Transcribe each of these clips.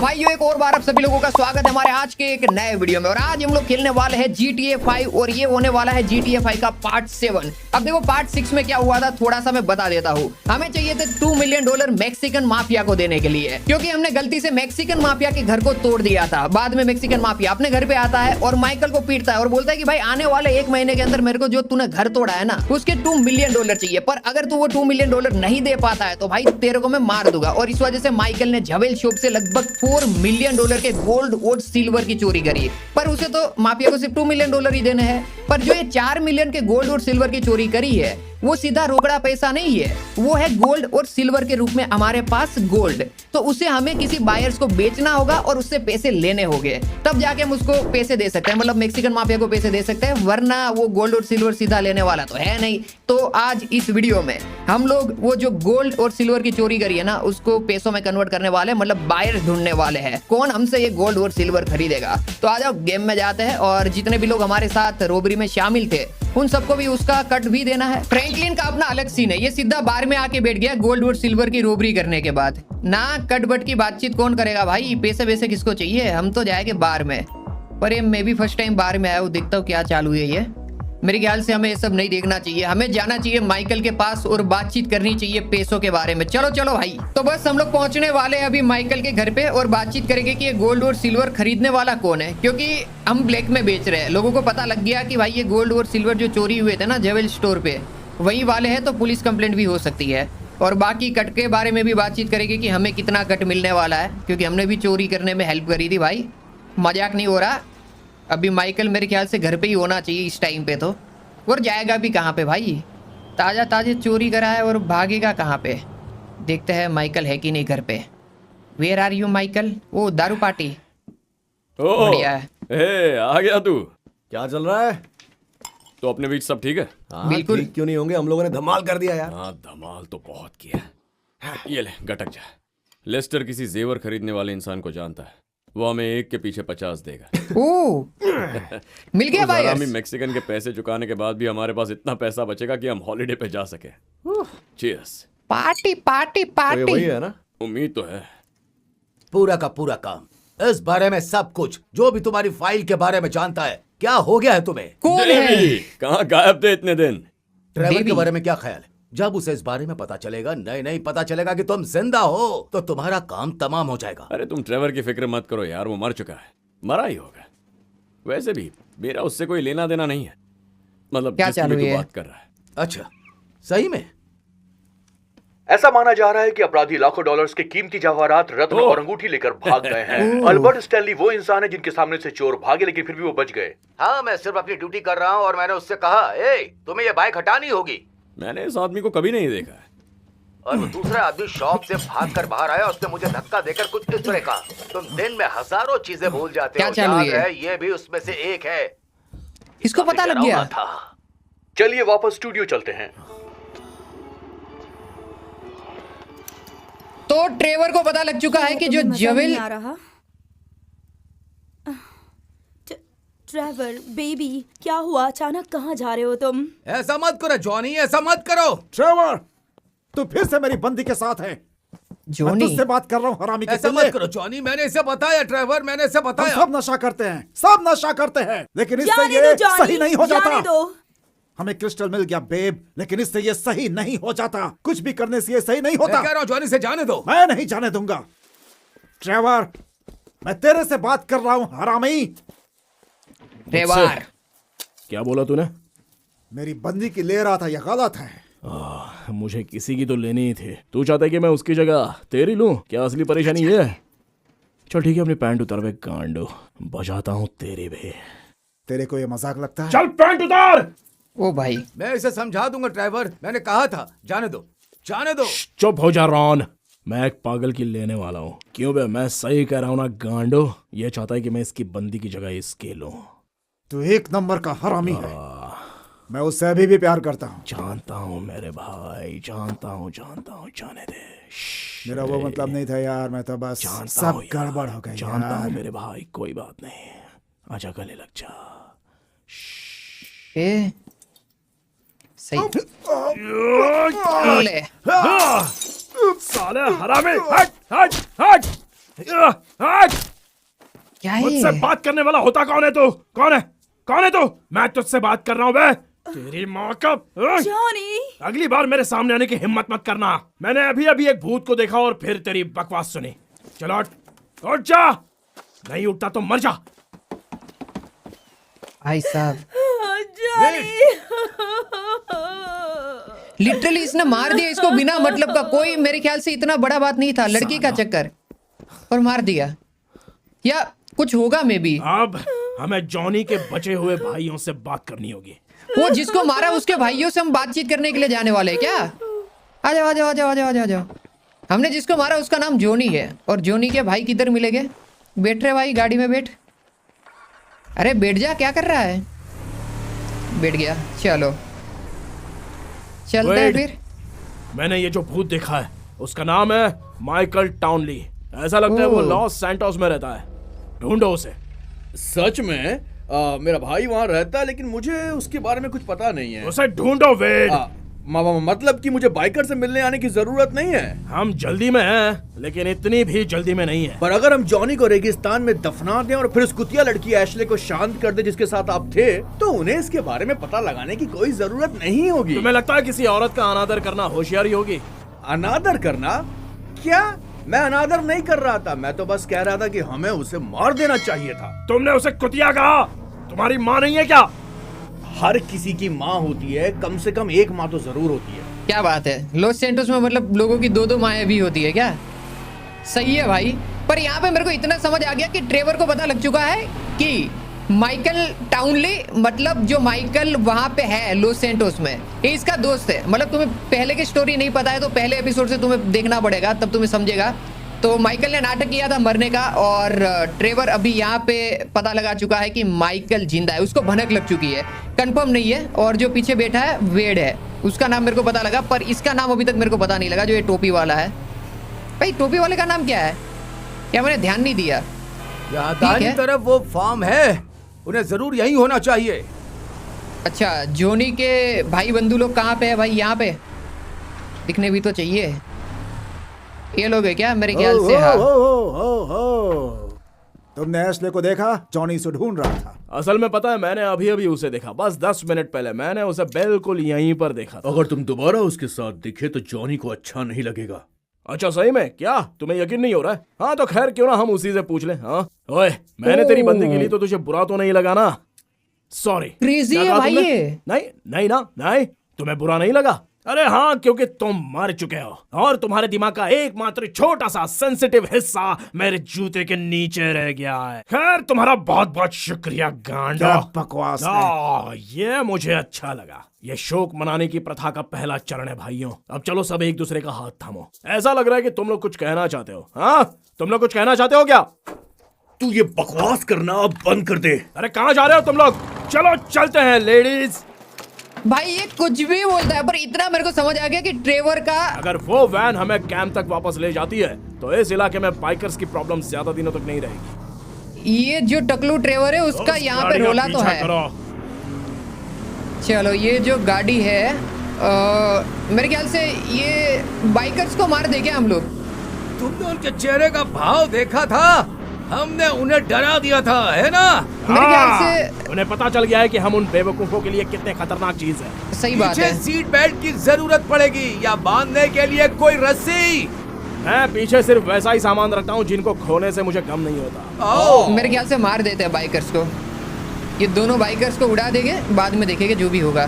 तो भाइयों एक और बार आप सभी लोगों का स्वागत है हमारे आज के एक नए वीडियो में। और आज हम लोग खेलने वाले हैं GTA 5 और ये होने वाला है GTA 5 का पार्ट 7। अब देखो पार्ट 6 में क्या हुआ था थोड़ा सा मैं बता देता हूँ। हमें चाहिए थे $2 मिलियन मैक्सिकन माफिया को देने के लिए, क्योंकि हमने गलती से मैक्सिकन माफिया के घर को तोड़ दिया था। बाद में मैक्सिकन माफिया अपने घर पे आता है और माइकल को पीटता है और बोलता है कि भाई आने वाले 1 महीने के अंदर मेरे को जो तूने घर तोड़ा है ना उसके $2 मिलियन चाहिए, पर अगर तू वो $2 मिलियन नहीं दे पाता है तो भाई तेरे को मैं मार दूंगा। और इस वजह से माइकल ने ज्वेल शॉप से लगभग $4 मिलियन के गोल्ड और सिल्वर की चोरी करी, पर उसे तो माफिया को सिर्फ $2 मिलियन ही देने हैं। पर जो ये 4 मिलियन के गोल्ड और सिल्वर की चोरी करी है वो सीधा रोकड़ा पैसा नहीं है, वो है गोल्ड और सिल्वर के रूप में हमारे पास गोल्ड। तो उसे हमें किसी बायर्स को बेचना होगा और उससे पैसे लेने होंगे, तब जाके हम उसको पैसे दे सकते हैं, मतलब मैक्सिकन माफिया को पैसे दे सकते हैं, वरना वो गोल्ड और सिल्वर सीधा लेने वाला तो है नहीं। तो आज इस वीडियो में हम लोग वो जो गोल्ड और सिल्वर की चोरी करी है ना उसको पैसों में कन्वर्ट करने वाले, मतलब बायर्स ढूंढने वाले हैं कौन हमसे ये गोल्ड और सिल्वर खरीदेगा। तो आ जाओ गेम में जाते हैं। और जितने भी लोग हमारे साथ रोबरी में शामिल थे उन सबको भी उसका कट भी देना है। फ्रैंकलिन का अपना अलग सीन है, ये सीधा बार में आके बैठ गया गोल्ड और सिल्वर की रोबरी करने के बाद। ना कट बट की बातचीत कौन करेगा भाई, पैसे वैसे किसको चाहिए, हम तो जाएंगे बार में। पर ये मैं भी फर्स्ट टाइम बार में आया हूँ, देखता हूँ क्या चालू है ये। मेरे ख्याल से हमें ये सब नहीं देखना चाहिए, हमें जाना चाहिए माइकल के पास और बातचीत करनी चाहिए पैसों के बारे में। चलो चलो भाई। तो बस हम लोग पहुंचने वाले हैं अभी माइकल के घर पे और बातचीत करेंगे कि ये गोल्ड और सिल्वर खरीदने वाला कौन है, क्योंकि हम ब्लैक में बेच रहे हैं। लोगों को पता लग गया कि भाई ये गोल्ड और सिल्वर जो चोरी हुए थे ना ज्वेल स्टोर पे वही वाले हैं, तो पुलिस कंप्लेंट भी हो सकती है। और बाकी कट के बारे में भी बातचीत करेंगे कि हमें कितना कट मिलने वाला है, क्योंकि हमने भी चोरी करने में हेल्प करी थी भाई, मजाक नहीं हो रहा। अभी माइकल मेरे ख्याल से घर पे ही होना चाहिए इस टाइम पे तो, और जाएगा भी कहाँ पे भाई, ताज़ा ताज़ा चोरी करा है और भागेगा कहाँ पे। देखते हैं माइकल है कि नहीं घर पे। Where are you Michael? वो दारू पार्टी बढ़िया है। ए, आ गया तू। क्या चल रहा है? तो अपने बीच सब ठीक है? हाँ, बिल्कुल। ठीक क्यों नहीं होंगे, हम लोगों ने धमाल कर दिया यार। हाँ धमाल तो बहुत किया। ये ले गटक जा। लेस्टर किसी जेवर खरीदने वाले इंसान को जानता है, वो हमें एक के पीछे 50 देगा। ओह मिल गया भाई। हरामी मैक्सिकन के पैसे चुकाने के बाद भी हमारे पास इतना पैसा बचेगा कि हम हॉलिडे पे जा सके। चीयर्स। पार्टी पार्टी तो ये पार्टी। वही है ना? उम्मीद तो है। पूरा का पूरा काम, इस बारे में सब कुछ जो भी तुम्हारी फाइल के बारे में जानता है। क्या हो गया है तुम्हें? कौन है? देवी, कहाँ गायब थे इतने दिन? ट्रेवर देवी। के बारे में क्या ख्याल है? जब उसे इस बारे में पता चलेगा, नहीं पता चलेगा कि तुम जिंदा हो, तो तुम्हारा काम तमाम हो जाएगा। अरे तुम ट्रेवर की फिक्र मत करो यार, वो मर चुका है, मरा ही होगा। वैसे भी मेरा उससे कोई लेना देना नहीं है, मतलब क्या जिसकी चालू भी तू है? बात कर रहा है। अच्छा, सही में? ऐसा माना जा रहा है कि अपराधी लाखों डॉलर्स के कीमती जवाहरात, रत्न और अंगूठी लेकर भाग गए हैं। अल्बर्ट स्टैनली वो इंसान है जिनके सामने से चोर भागे, लेकिन फिर भी वो बच गए। हाँ, मैं सिर्फ अपनी ड्यूटी कर रहा हूँ और मैंने उससे कहा, तुम्हें ये बाइक हटानी होगी। मैंने इस आदमी को कभी नहीं देखा है। और वो दूसरा आदमी शॉप से भागकर बाहर आया, उसने मुझे धक्का देकर कुछ इस तरह कहा, तुम दिन में हजारों चीजें भूल जाते क्या हो, चालू याद है? है? ये भी उसमें से एक है। इसको पता लग गया। था। चलिए वापस स्टूडियो चलते हैं। तो ट्रेवर को पता लग चुका है कि जो तुम्हें मजा ज्वेल नहीं आ रहा? ट्रेवर बेबी, क्या हुआ? अचानक कहाँ जा रहे हो तुम? ऐसा मत करो जॉनी, ऐसा मत करो। ट्रेवर, तू फिर से मेरी बंदी के साथ है। मैं जोनी तुझसे बात कर रहा हूँ हरामी के ऐसा पिल्ले। मत करो जॉनी, मैंने इसे बताया। ट्रेवर, मैंने इसे हम बताया। सब नशा करते हैं, सब नशा करते हैं, लेकिन इससे जाने ये दो जॉनी, सही नहीं हो जाने जाता। दो। हमें क्रिस्टल मिल गया बेब, लेकिन इससे ये सही नहीं हो जाता। कुछ भी करने से ये सही नहीं मैं होता। कह रहा हूँ जॉनी से जाने दो। मैं नहीं जाने दूंगा। ट्रेवर, मैं तेरे से बात कर रहा हूँ हरामी। ट्रेवर क्या बोला तूने? मेरी बंदी की ले रहा था, यह गलत है। मुझे किसी की तो लेनी ही थी। तू चाहता है कि मैं उसकी जगह तेरी लूं? क्या असली परेशानी ये है? चल ठीक है, अपनी पैंट उतार वे गांडो, बजाता हूँ तेरी भी। तेरे को ये मजाक लगता है? चल पैंट उतार। ओ भाई मैं इसे समझा दूंगा ट्रेवर, मैंने कहा था जाने दो, जाने दो। चुप हो जा रॉन, मैं एक पागल की लेने वाला हूँ। क्यों बे, मैं सही कह रहा हूँ ना गांडो? ये चाहता है कि मैं इसकी बंदी की जगह इसके लूं। तू एक नंबर का हरामी है। मैं उससे अभी भी प्यार करता हूँ। जानता हूँ मेरे भाई, जानता हूँ, जाने दे। मेरा वो मतलब नहीं था यार, मैं तो बस जानता सब हूँ यार, गड़बड़ हो गई जानता यार। हूँ मेरे भाई, कोई बात नहीं, आजा गले लग जा। ए सही ले। साले हरामी, हट हट हट। क्या है मुझसे बात करने वाला होता कौन है तू? कौन है? कौन है तू? मैं तुझसे बात कर रहा हूँ बे। तेरी माँ का जॉनी, अगली बार मेरे सामने आने की हिम्मत मत करना। मैंने अभी अभी एक भूत को देखा और फिर तेरी बकवास सुनी। चलो उठ जा, नहीं उठता तो मर जा। भाई साहब जॉनी। लिटरली इसने मार दिया इसको बिना मतलब का। कोई मेरे ख्याल से इतना बड़ा बात नहीं था, लड़की का चक्कर, और मार दिया। या कुछ होगा मे बी। अब हमें जॉनी के बचे हुए भाइयों से बात करनी होगी। वो जिसको मारा उसके भाइयों से हम बातचीत करने के लिए जाने वाले हैं क्या? आ जाओ आ जाओ आ जाओ आ जाओ आ जाओ। हमने जिसको मारा उसका नाम जॉनी है, और जॉनी के भाई किधर मिलेंगे? बैठ रहे भाई, गाड़ी में बैठ। अरे बैठ जा, क्या कर रहा है? बैठ गया, चलो चलते हैं Wait. फिर। मैंने ये जो भूत देखा है उसका नाम है माइकल टाउनली। ऐसा लगता है वो ओह। लॉस सैंटोस में रहता है। ढूंढो उसे। सच में? मेरा भाई वहाँ रहता है, लेकिन मुझे उसके बारे में कुछ पता नहीं है। उसे ढूंढो वेड। मतलब कि मुझे बाइकर से मिलने आने की जरूरत नहीं है। हम जल्दी में हैं, लेकिन इतनी भी जल्दी में नहीं है। पर अगर हम जॉनी को रेगिस्तान में दफना दें और फिर उस कुतिया लड़की एशले को शांत कर दे जिसके साथ आप थे, तो उन्हें इसके बारे में पता लगाने की कोई जरूरत नहीं होगी। तुम्हें लगता है किसी औरत का अनादर करना होशियारी होगी? अनादर करना? क्या? मैं अनादर नहीं कर रहा था, मैं तो बस कह रहा था कि हमें उसे मार देना चाहिए था। तुमने उसे कुतिया कहा? तुम्हारी माँ नहीं है क्या? हर किसी की माँ होती है, कम से कम एक माँ तो जरूर होती है। क्या बात है, लॉस सैंटोस में मतलब लोगों की दो दो माएँ भी होती है क्या? सही है भाई। पर यहाँ पे मेरे को इतना समझ आ गया कि ट्रेवर को पता लग चुका है कि माइकल टाउनली, मतलब जो माइकल वहाँ पे है लॉस सैंटोस में, ये इसका दोस्त है। मतलब तुम्हें पहले की स्टोरी नहीं पता है तो पहले एपिसोड से तुम्हें देखना पड़ेगा, तब तुम्हें समझेगा। तो माइकल ने नाटक किया था मरने का, और ट्रेवर अभी यहाँ पे पता लगा चुका है कि माइकल जिंदा है। उसको भनक लग चुकी है, कंफर्म नहीं है। और जो पीछे बैठा है वेड है, उसका नाम मेरे को पता लगा, पर इसका नाम अभी तक मेरे को पता नहीं लगा, जो ये टोपी वाला है। भाई टोपी वाले का नाम क्या है? क्या मैंने ध्यान नहीं दिया? यहाँ ठीक दाहिनी है। तरफ वो फार्म है, उन्हें जरूर यही होना चाहिए। अच्छा, जोनी के भाई बंधु लोग कहाँ पे है भाई? यहाँ पे दिखने भी तो चाहिए। ये लोग है क्या? मेरे ख्याल से हाँ। तुमने एशले को देखा? जॉनी से ढूंढ रहा था। असल में पता है, मैंने अभी अभी उसे देखा, बस 10 मिनट पहले मैंने उसे बिल्कुल यहीं पर देखा था। अगर तुम दोबारा उसके साथ दिखे तो जॉनी को अच्छा नहीं लगेगा। अच्छा सही में? क्या तुम्हें यकीन नहीं हो रहा है? हाँ तो खैर, क्यों ना हम उसी से पूछ लें। हाँ ओए, मैंने तेरी बंदी के लिए तो तुझे बुरा तो नहीं लगा ना? सॉरी। क्रेजी क्या है कहा भाई तुमने? ये। नहीं नहीं ना, नहीं तुम्हें बुरा नहीं लगा? अरे हाँ, क्योंकि तुम मर चुके हो और तुम्हारे दिमाग का एकमात्र छोटा सा सेंसिटिव हिस्सा मेरे जूते के नीचे रह गया है। खैर तुम्हारा बहुत बहुत शुक्रिया गांडो। क्या बकवास है। ये मुझे अच्छा लगा। ये शोक मनाने की प्रथा का पहला चरण है भाइयों। अब चलो सब एक दूसरे का हाथ थामो। ऐसा लग रहा है कि तुम लोग कुछ कहना चाहते हो। हाँ, तुम लोग कुछ कहना चाहते हो क्या? तू ये बकवास करना अब बंद कर दे। अरे कहाँ जा रहे हो तुम लोग? चलो चलते हैं लेडीज। भाई ये कुछ भी बोलता है, पर इतना मेरे को समझ आ गया कि ट्रेवर का अगर वो वैन हमें कैंप तक वापस ले जाती है तो इस इलाके में बाइकर्स की प्रॉब्लम ज्यादा दिनों तक नहीं रहेगी। ये जो टकलू ट्रेवर है उसका उस यहाँ पे गाड़ी का रोला तो पीछा है। करो। चलो ये जो गाड़ी है, मेरे ख्याल से ये बाइकर्स को मार देंगे हम लोग। तुमने उनके चेहरे का भाव देखा था? हमने उन्हें डरा दिया था, है ना? मेरे ख्याल हाँ, से उन्हें पता चल गया है कि हम उन बेवकूफों के लिए कितने खतरनाक चीज है। सही बात पीछे है। सीट बेल्ट की जरूरत पड़ेगी या बांधने के लिए कोई रस्सी। मैं पीछे सिर्फ वैसा ही सामान रखता हूँ जिनको खोने से मुझे गम नहीं होता। आओ। मेरे ख्याल से मार देते हैं बाइकर्स को। ये दोनों बाइकर्स को उड़ा देंगे, बाद में देखेंगे जो भी होगा।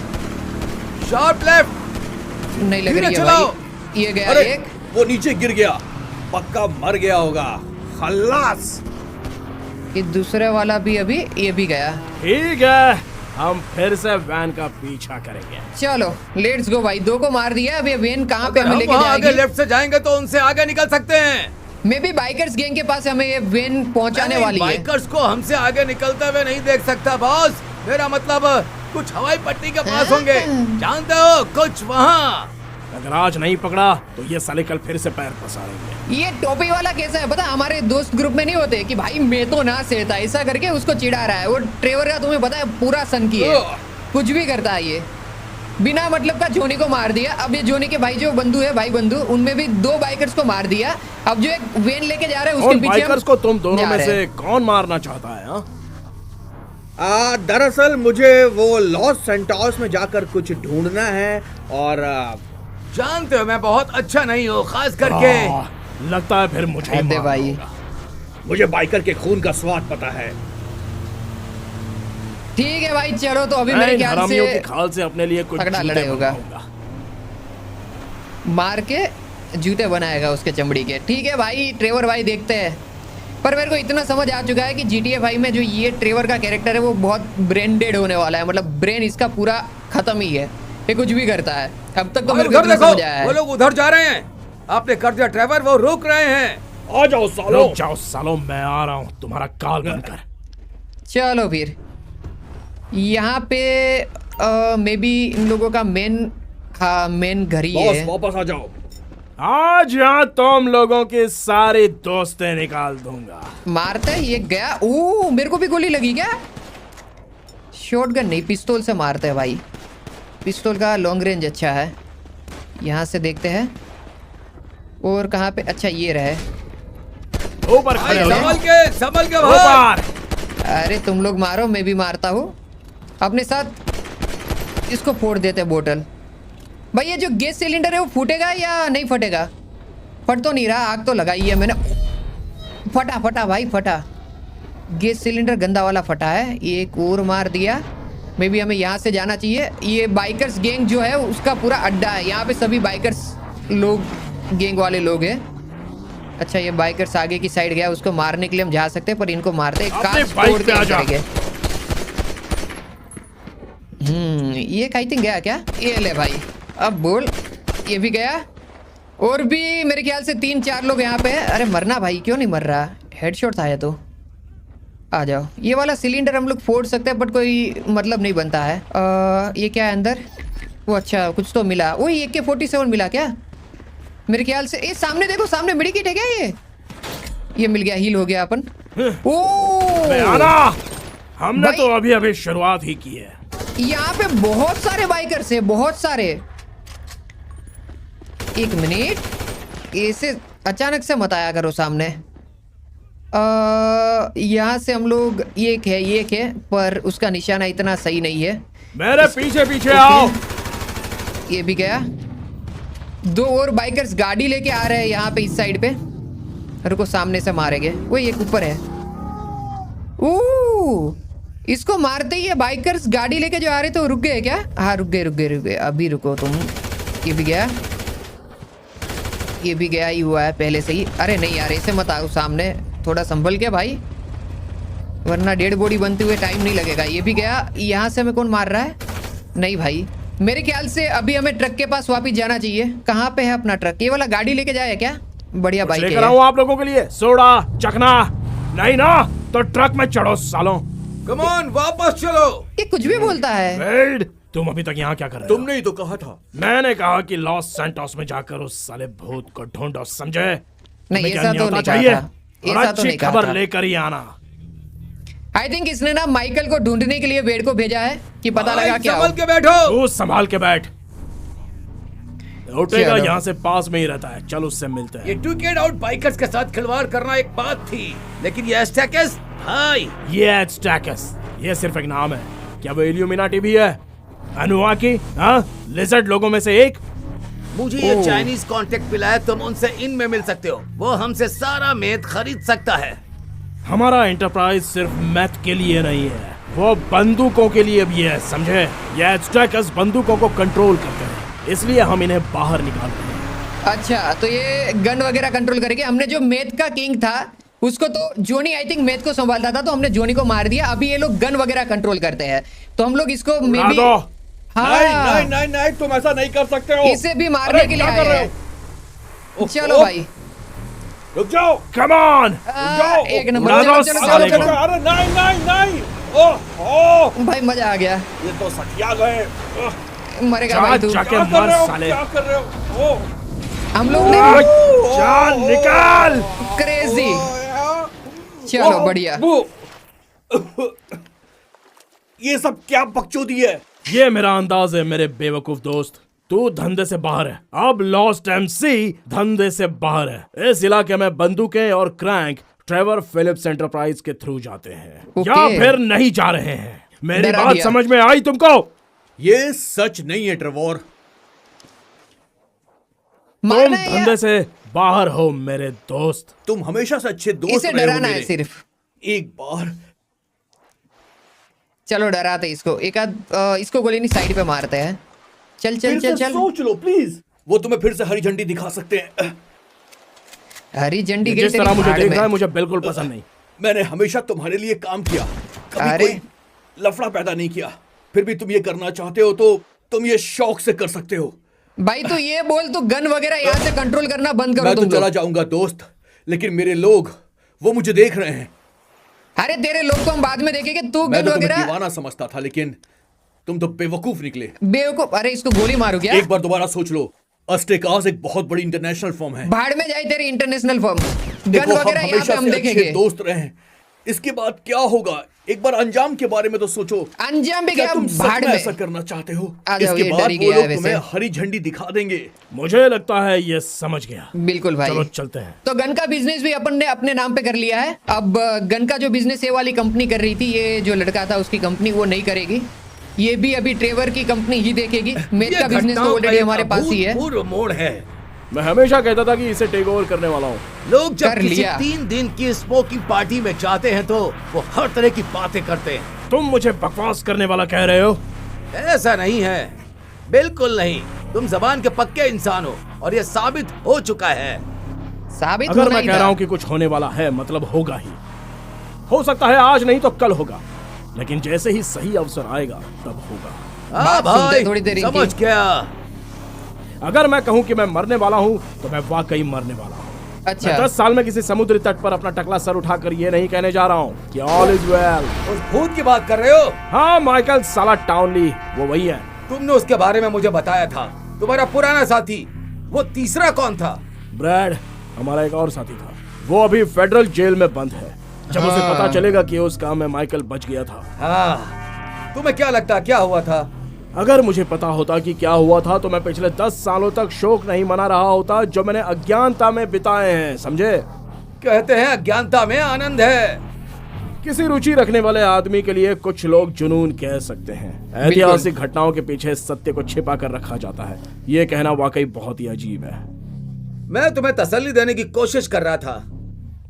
Sharp left. नहीं लग धीरे रही है चलाओ। भाई। ये गया अरे एक। वो नीचे गिर गया, पक्का मर गया होगा। खल्लास। ये दूसरे वाला भी अभी, ये भी गया। ठीक है, हम फिर से वैन का पीछा करेंगे। चलो लेट्स गो भाई। दो को मार दिया, अब ये वेन कहाँ पे अगर हमें हम लेके वहाँ आगे जाएगी? लेफ्ट से जाएंगे तो उनसे आगे निकल सकते हैं। मे बी बाइकर्स गैंग के पास हमें ये वेन पहुंचाने नहीं, वाली है। बाइकर्स को हमसे आगे निकलते हुए नहीं देख सकता बॉस। मेरा मतलब कुछ हवाई पट्टी के पास होंगे, जानते हो, कुछ वहाँ। अगर आज नहीं पकड़ा तो ये साले कल फिर से पैर पसारेंगे। ये टोपी वाला कैसा है पता? हमारे दोस्त ग्रुप में नहीं होते कि भाई मैं तो ना सहता, ऐसा करके उसको चिढ़ा रहा है। वो ट्रेवर का तुम्हें पता है पूरा सन की है, कुछ भी करता है ये। बिना मतलब का जोनी को मार दिया। अब ये जोनी के भाई जो बंधु है, भाई बंधु, उनमें भी 2 बाइकर्स को मार दिया। अब जो एक वेन लेके जा रहे हैं उसके उन पीछे बाइकर्स को तुम दोनों जा में रहे से हैं। कौन मारना चाहता है? हाँ? दरअसल मुझे वो लॉस सेंटोस में जाकर कुछ ढूंढना है और जानते हो मैं बहुत अच्छा नहीं हूँ, खास करके लगता है फिर मुझे ही अरे मारना भाई होगा। मुझे बाइकर के खून का स्वाद पता है। ठीक है भाई, चलो तो अभी मैं मेरे इन ख्याल हरामियों की से खाल से अपने लिए कुछ तगड़ा जूते लड़ाई होगा। बनवाऊंगा। मार के जूते बनाएगा उसके चमड़ी के। ठीक है भाई ट्रेवर भाई, देखते हैं। पर मेरे को इतना समझ आ चुका है कि GTA 5 में जो ये ट्रेवर का कैरेक्टर है वो बहुत ब्रेन डेड होने वाला है। मतलब ब्रेन इसका पूरा खत्म ही है, ये कुछ भी करता है। अब तक तो मेरे को उधर इतना देखो, समझ आया वो है। लोग उधर जा रहे हैं। आपने कर दिया ट्रेवर, वो रुक रहे हैं। आ जाओ सालो। रुक जाओ सालों, मैं आ रहा हूँ तुम्हारा काल बनकर। चलो फिर यहाँ पे मे बी इन लोगों का मेन घर ही बॉस है। वापस आ जाओ। आज यहाँ तुम लोगों की सारी दोस्तें निकाल दूंगा। मारते ये गया। ओ मेरे को भी गोली लगी क्या? शॉटगन नहीं, पिस्तौल से मारते हैं भाई। पिस्तौल का लॉन्ग रेंज अच्छा है। यहाँ से देखते हैं और कहाँ पे। अच्छा ये रहे। ऊपर भाई, खड़े हो संभल के भाई। ऊपर। अरे तुम लोग मारो, मैं भी मारता हूँ। अपने साथ इसको फोड़ देते बोतल। भाई ये जो गैस सिलेंडर है वो फूटेगा या नहीं फटेगा? फट तो नहीं रहा, आग तो लगाई है मैंने। फटा भाई फटा। गैस सिलेंडर गंदा वाला फटा है। एक और मार दिया। मे बी हमें यहाँ से जाना चाहिए। ये बाइकर्स गैंग जो है उसका पूरा अड्डा है। यहाँ पे सभी बाइकर्स लोग, गैंग वाले लोग हैं। अच्छा ये बाइकर्स आगे की साइड गया, उसको मारने के लिए हम जा सकते हैं, पर इनको मारते अपने कांच बाइक तोड़ पे के आ जा। करेंगे। ये आई थिंक गया क्या? ये ले भाई, अब बोल। ये भी गया। और भी मेरे ख्याल से 3-4 लोग यहाँ पे हैं। अरे मरना भाई, क्यों नहीं मर रहा? हेडशॉट था ये तो। आ जाओ। ये वाला सिलेंडर हम लोग फोड़ सकते हैं बट कोई मतलब नहीं बनता है। ये क्या है अंदर? वो अच्छा कुछ तो मिला। वही AK-47 मिला क्या मेरे ख्याल से? ये सामने देखो, सामने मेडिकेट है क्या? ये मिल गया, हील हो गया अपन। मैं ओ आना। हमने भाई- तो अभी अभी शुरुआत ही की है। यहाँ पे बहुत सारे बाइकर्स हैं, बहुत सारे। एक मिनट, ऐसे अचानक से मत आया करो सामने। यहाँ से हम लोग ये है पर उसका निशाना इतना सही नहीं है। मेरे पीछे पीछे आओ। ये भी गया। 2 और बाइकर्स गाड़ी लेके आ रहे हैं यहाँ पे इस साइड पे। रुको, सामने से मारेंगे। वो एक ऊपर है। ओह इसको मारते ही ये बाइकर्स गाड़ी लेके जो आ रहे तो रुक गए क्या? हाँ रुक गए। अभी रुको तुम। ये भी गया, ये भी गया ही हुआ है पहले से ही। अरे नहीं यार, ऐसे मत आओ सामने, थोड़ा संभल के भाई, वरना डेड बॉडी बनते हुए टाइम नहीं लगेगा। ये भी गया। यहाँ से हमें कौन मार रहा है? नहीं भाई, मेरे ख्याल से अभी हमें ट्रक के पास वापस जाना चाहिए। कहाँ पे है अपना ट्रक? ये वाला गाड़ी लेके जाए क्या? बढ़िया बाइक लेकर है। आऊं आप लोगों के लिए सोडा चखना? नहीं ना, तो ट्रक में चढ़ो सालों। कम ऑन, वापस चलो। ये कुछ भी बोलता है। वेड, तुम अभी तक यहाँ क्या कर रहे हो? तुमने ही तो कहा था। मैंने कहा कि लॉस सैंटोस में जाकर उस साले भूत को ढूंढो, समझे? नहीं, तुम्हें ऐसा क्या तो न्योता नहीं कहा चाहिए? था। और ऐसा तो अच्छी नहीं कहा खबर था। लेकर ही आना। आई थिंक इसने ना माइकल को ढूंढने के लिए वेड को भेजा है कि पता लगा क्या हो। संभल के बैठो। तू संभाल के बैठ। उठेगा चलो। यहाँ से पास में ही रहता है। चल उससे मिलते ये हैं। टू गेट आउट बाइकर्स के साथ खिलवाड़ करना एक बात थी, लेकिन ये एस्टेकस भाई। ये एस्टैकस, ये सिर्फ एक नाम है। क्या वो इल्यूमिनाटी भी है? अनुवाकी, हाँ, लिजर्ड लोगों में से एक। मुझे ये चाइनीज कांटेक्ट मिला है, तुम उनसे इनमें मिल सकते हो। वो हमसे सारा मेद खरीद सकता है। हमारा एंटरप्राइज सिर्फ मैथ के लिए नहीं है, वो बंदूकों के लिए भी है, समझे? ये एस्टैकस बंदूकों को कंट्रोल करते हैं, इसलिए हम इन्हें बाहर निकालते हैं। अच्छा तो ये गन वगैरह कंट्रोल करेंगे। हमने जो मैथ का किंग था उसको तो जोनी आई थिंक मैथ को संभालता था, तो हमने जोनी को मार दिया। अभी ये लोग गन वगैरह कंट्रोल करते हैं, तो हम लोग इसको मे उड़ा बी दो। नहीं, तुम ऐसा नहीं कर सकते हो। इसे भी मारने अरे, के लिए क्या कर आए रहे हैं। चलो भाई, रुक जाओ। Come on. एक नंबर। उड़ा चलो दो चलो साले चलो को। चलो। अरे नहीं। ओह, भाई मजा आ गया। ये तो सटिया गए। मरेगा भाई तू। जाके क्या कर मार रहे हो? साले। क्या कर रहे हो? ओह, हम लोग ने चल निकाल। क्रेजी। यार। चलो ओह, बढ़िया। वो। ये सब क्या बकचोदी है? ये मेरा अंदाज है मेरे बेवकूफ दोस्त। तू धंधे से बाहर है। अब लॉस्ट एमसी धंधे से बाहर है। इस इलाके में बंदूकें और क्रैंक ट्रेवर फिलिप्स एंटरप्राइज के थ्रू जाते हैं या फिर नहीं जा रहे हैं। मेरी डरा बात दिया। समझ में आई तुमको? ये सच नहीं है ट्रेवर। तुम मारना है धंधे या से बाहर हो मेरे दोस्त। तुम हमेशा से अच्छे दोस्त इसे रहे हो डराना है मेरे। सिर्फ। एक बार चलो डराते इसको, एक आध इसको गोली नहीं साइड पे मारते हैं। चल चल फिर चल से चल। सोच लो प्लीज। वो तुम्हें फिर से हरी झंडी दिखा सकते हैं। हरी झंडी गई जिस तेरी तरह मुझे भाड़ देख में। रहा है मुझे बिल्कुल पसंद नहीं। मैंने हमेशा तुम्हारे लिए काम किया, कभी अरे। कोई लफड़ा पैदा नहीं किया। फिर भी तुम ये करना चाहते हो तो तुम ये शौक से कर सकते हो। भाई तू ये बोल, तू गन वगैरह यहाँ से कंट्रोल करना बंद करो मैं तो तुम चला लोग। जाऊंगा दोस्त, लेकिन मेरे लोग वो मुझे देख रहे हैं। अरे तेरे लोग को हम बाद में देखेंगे, तू मैं गन तो तुम्हें वगैरह दीवाना समझता था, लेकिन तुम तो बेवकूफ निकले। बेवकूफ। अरे इसको गोली मारू क्या? एक बार दोबारा सोच लो। अस्टेकास एक बहुत बड़ी इंटरनेशनल फर्म है। भाड़ में जाए तेरी इंटरनेशनल फर्म। गन देखो, हम वगैरह यहाँ हमेशा पे हम से अच्छे देखेंगे। दोस्त रहे हैं। इसके बाद क्या होगा? एक बार अंजाम के बारे में तो सोचो। अंजाम भी क्या गया तुम सच भाड़ में में। ऐसा करना चाहते हो? आ जाओ, इसके ये बाद डर ही वो गया है लोग वैसे। तुम्हें हरी झंडी दिखा देंगे। मुझे लगता है ये समझ गया। बिल्कुल भाई। चलो चलते हैं। तो गन का बिजनेस भी अपन ने अपने नाम पे कर लिया है। अब गन का जो बिजनेस ये वाली कंपनी कर रही थी, ये जो लड़का था उसकी कंपनी, वो नहीं करेगी। ये भी अभी ट्रेवर की कंपनी ही देखेगी। मेरे का बिजनेस तो ऑलरेडी हमारे पास ही है। पूर्व मोड़ है। मैं हमेशा कहता था कि इसे टेक ओवर करने वाला हूँ। लोग जब कर किसी लिया। 3 दिन की स्मोकिंग पार्टी में जाते हैं तो वो हर तरह की बातें करते हैं। तुम मुझे बकवास करने वाला कह रहे हो? ऐसा नहीं है, बिल्कुल नहीं। तुम जबान के पक्के इंसान हो और ये साबित हो चुका है। साबित अगर होना मैं ही कह था। रहा हूँ कि कुछ होने वाला है मतलब होगा ही। हो सकता है आज नहीं तो कल होगा, लेकिन जैसे ही सही अवसर आएगा तब होगा। बात सुनते भाई थोड़ी देर इनकी। समझ गया। अगर मैं कहूँ कि मैं मरने वाला हूँ तो मैं वाकई मरने वाला हूँ। मैं अच्छा 10 साल में किसी समुद्री तट पर अपना टकला सर उठाकर ये नहीं कहने जा रहा हूँ कि ऑल इज वेल। उस भूत की बात कर रहे हो? हाँ, माइकल साला टाउनली, वो वही है। तुमने उसके बारे में मुझे बताया था। तुम्हारा पुराना साथी, वो तीसरा कौन था? ब्रैड, हमारा एक और साथी था। वो अभी फेडरल जेल में बंद है। जब उसे हाँ। पता चलेगा कि उस काम में माइकल बच गया था। हाँ, तुम्हें क्या लगता क्या हुआ था? अगर मुझे पता होता कि क्या हुआ था तो मैं पिछले 10 सालों तक शोक नहीं मना रहा होता जो मैंने अज्ञानता में बिताए हैं, समझे? कहते हैं अज्ञानता में आनंद है। किसी रुचि रखने वाले आदमी के लिए कुछ लोग जुनून कह सकते हैं। ऐतिहासिक घटनाओं के पीछे सत्य को छिपा कर रखा जाता है। ये कहना वाकई बहुत ही अजीब है। मैं तुम्हें तसल्ली देने की कोशिश कर रहा था।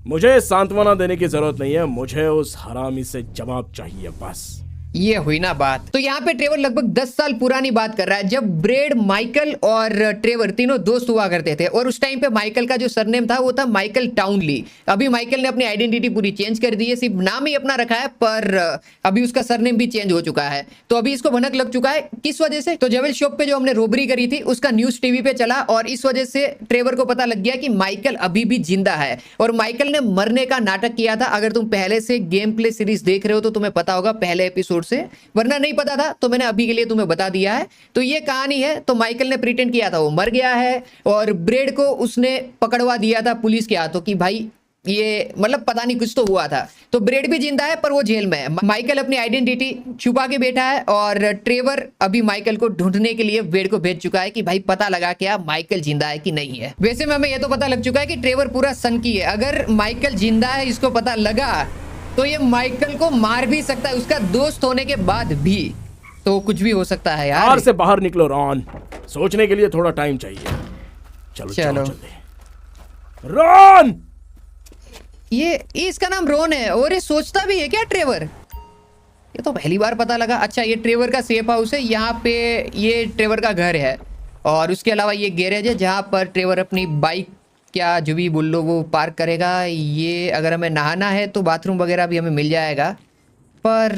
मुझे सांत्वना देने की जरूरत नहीं है, मुझे उस हरामी से जवाब चाहिए बस। ये हुई ना बात। तो यहाँ पे ट्रेवर लगभग 10 साल पुरानी बात कर रहा है, जब ब्रेड, माइकल और ट्रेवर तीनों दोस्त हुआ करते थे। और उस टाइम पे माइकल का जो सरनेम था वो था माइकल टाउनली। अभी माइकल ने अपनी आइडेंटिटी पूरी चेंज कर दी है, सिर्फ नाम ही अपना रखा है, पर अभी उसका सरनेम भी चेंज हो चुका है। तो अभी इसको भनक लग चुका है। किस वजह से? तो जेवल शॉप पे जो हमने रोबरी करी थी उसका न्यूज टीवी पे चला और इस वजह से ट्रेवर को पता लग गया कि माइकल अभी भी जिंदा है और माइकल ने मरने का नाटक किया था। अगर तुम पहले से गेम प्ले सीरीज देख रहे हो तो तुम्हें पता होगा पहले एपिसोड से, वरना नहीं पता था तो मैंने अभी के लिए तुम्हें बता दिया है। तो ये कहानी है। तो माइकल ने प्रिटेंड किया था वो मर गया है और ब्रेड को उसने पकड़वा दिया था पुलिस के हाथों कि भाई ये मतलब पता नहीं कुछ तो हुआ था। तो ब्रेड भी जिंदा है पर वो जेल में है। माइकल अपनी आइडेंटिटी छुपा के बैठा है और ट्रेवर अभी माइकल को ढूंढने के लिए ब्रेड को भेज चुका है कि भाई पता लगा क्या माइकल जिंदा है कि नहीं है। वैसे में हमें ये तो पता लग चुका है कि ट्रेवर पूरा सनकी है। अगर माइकल जिंदा है इसको पता लगा तो ये माइकल को मार भी सकता है, उसका दोस्त होने के बाद भी। तो कुछ भी हो सकता है यार। कार से बाहर निकलो रॉन, सोचने के लिए थोड़ा टाइम चाहिए। चलो चलो। जल्दी। रॉन! ये इसका नाम रोन है और ये सोचता भी है क्या ट्रेवर? ये तो पहली बार पता लगा। अच्छा ये ट्रेवर का सेफ हाउस है, यहाँ पे ये ट्रेवर का घर है और उसके अलावा ये गैरेज है जहाँ पर ट्रेवर अपनी बाइक क्या जो भी बोल लो वो पार्क करेगा। ये अगर हमें नहाना है तो बाथरूम वगैरह भी हमें मिल जाएगा। पर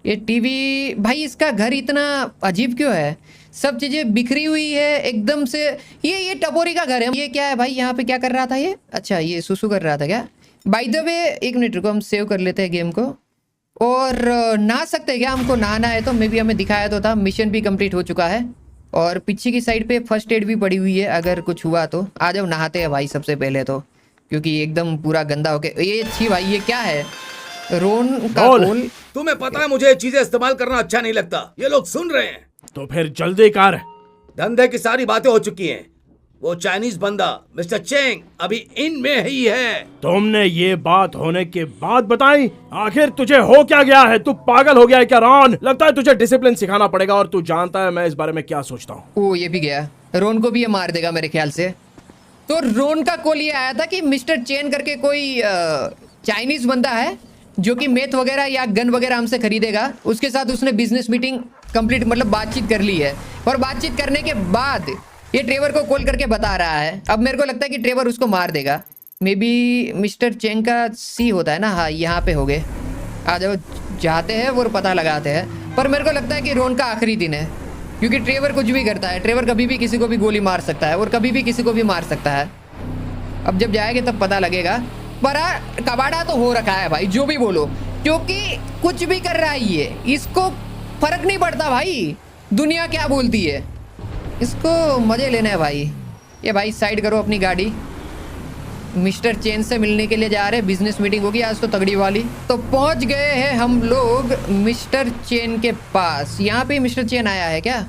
ये टीवी, भाई इसका घर इतना अजीब क्यों है? सब चीज़ें बिखरी हुई है एकदम से। ये टपोरी का घर है। ये क्या है भाई? यहाँ पे क्या कर रहा था ये? अच्छा ये सुसु कर रहा था क्या? बाय द वे एक मिनट रुको, हम सेव कर लेते हैं गेम को। और नहा सकते हैं क्या? हमको नहाना है तो मे बी हमें दिखाया तो था। मिशन भी कंप्लीट हो चुका है और पीछे की साइड पे फर्स्ट एड भी पड़ी हुई है अगर कुछ हुआ तो। आ जाओ नहाते हैं भाई सबसे पहले तो, क्योंकि एकदम पूरा गंदा हो के। ये अच्छी भाई ये क्या है? रोन का बोल। कॉल। तुम्हें पता है मुझे ये चीजें इस्तेमाल करना अच्छा नहीं लगता। ये लोग सुन रहे हैं। तो फिर जल्दी कर। धंधे की सारी बातें हो चुकी हैं। वो चाइनीज बंदा मिस्टर चेंग अभी इन में ही है। तुमने ये बात होने के बाद बताई? आखिर तुझे हो क्या गया है? तू पागल हो गया है क्या रॉन? लगता है तुझे डिसिप्लिन सिखाना पड़ेगा। और तू जानता है मैं इस बारे में क्या सोचता हूँ। ओ ये भी गया। रोन को भी ये मार देगा मेरे ख्याल से। तो रोन का कॉल ये आया था कि मिस्टर चेन करके कोई चाइनीज बंदा है जो कि मेथ वगैरह या गन वगैरह हमसे खरीदेगा। उसके साथ उसने बिजनेस मीटिंग कंप्लीट मतलब बातचीत कर ली है। और बातचीत करने के बाद ये ट्रेवर को कॉल करके बता रहा है। अब मेरे को लगता है कि ट्रेवर उसको मार देगा। मे बी मिस्टर चेंग का सी होता है ना। हाँ यहाँ पे हो गए। आ जाओ, जाते हैं वो पता लगाते हैं। पर मेरे को लगता है कि रोन का आखिरी दिन है, क्योंकि ट्रेवर कुछ भी करता है। ट्रेवर कभी भी किसी को भी गोली मार सकता है और कभी भी किसी को भी मार सकता है। अब जब जाएंगे तब पता लगेगा। पर कबाड़ा तो हो रखा है भाई, जो भी बोलो, क्योंकि कुछ भी कर रहा है ये, इसको फर्क नहीं पड़ता भाई दुनिया क्या बोलती है। इसको मजे लेने हैं भाई। ये भाई साइड करो अपनी गाड़ी। मिस्टर चेन से मिलने के लिए जा रहे हैं। बिजनेस मीटिंग होगी आज तो तगड़ी वाली। तो पहुंच गए हैं हम लोग मिस्टर चेन के पास। यहाँ पे मिस्टर चेन आया है क्या?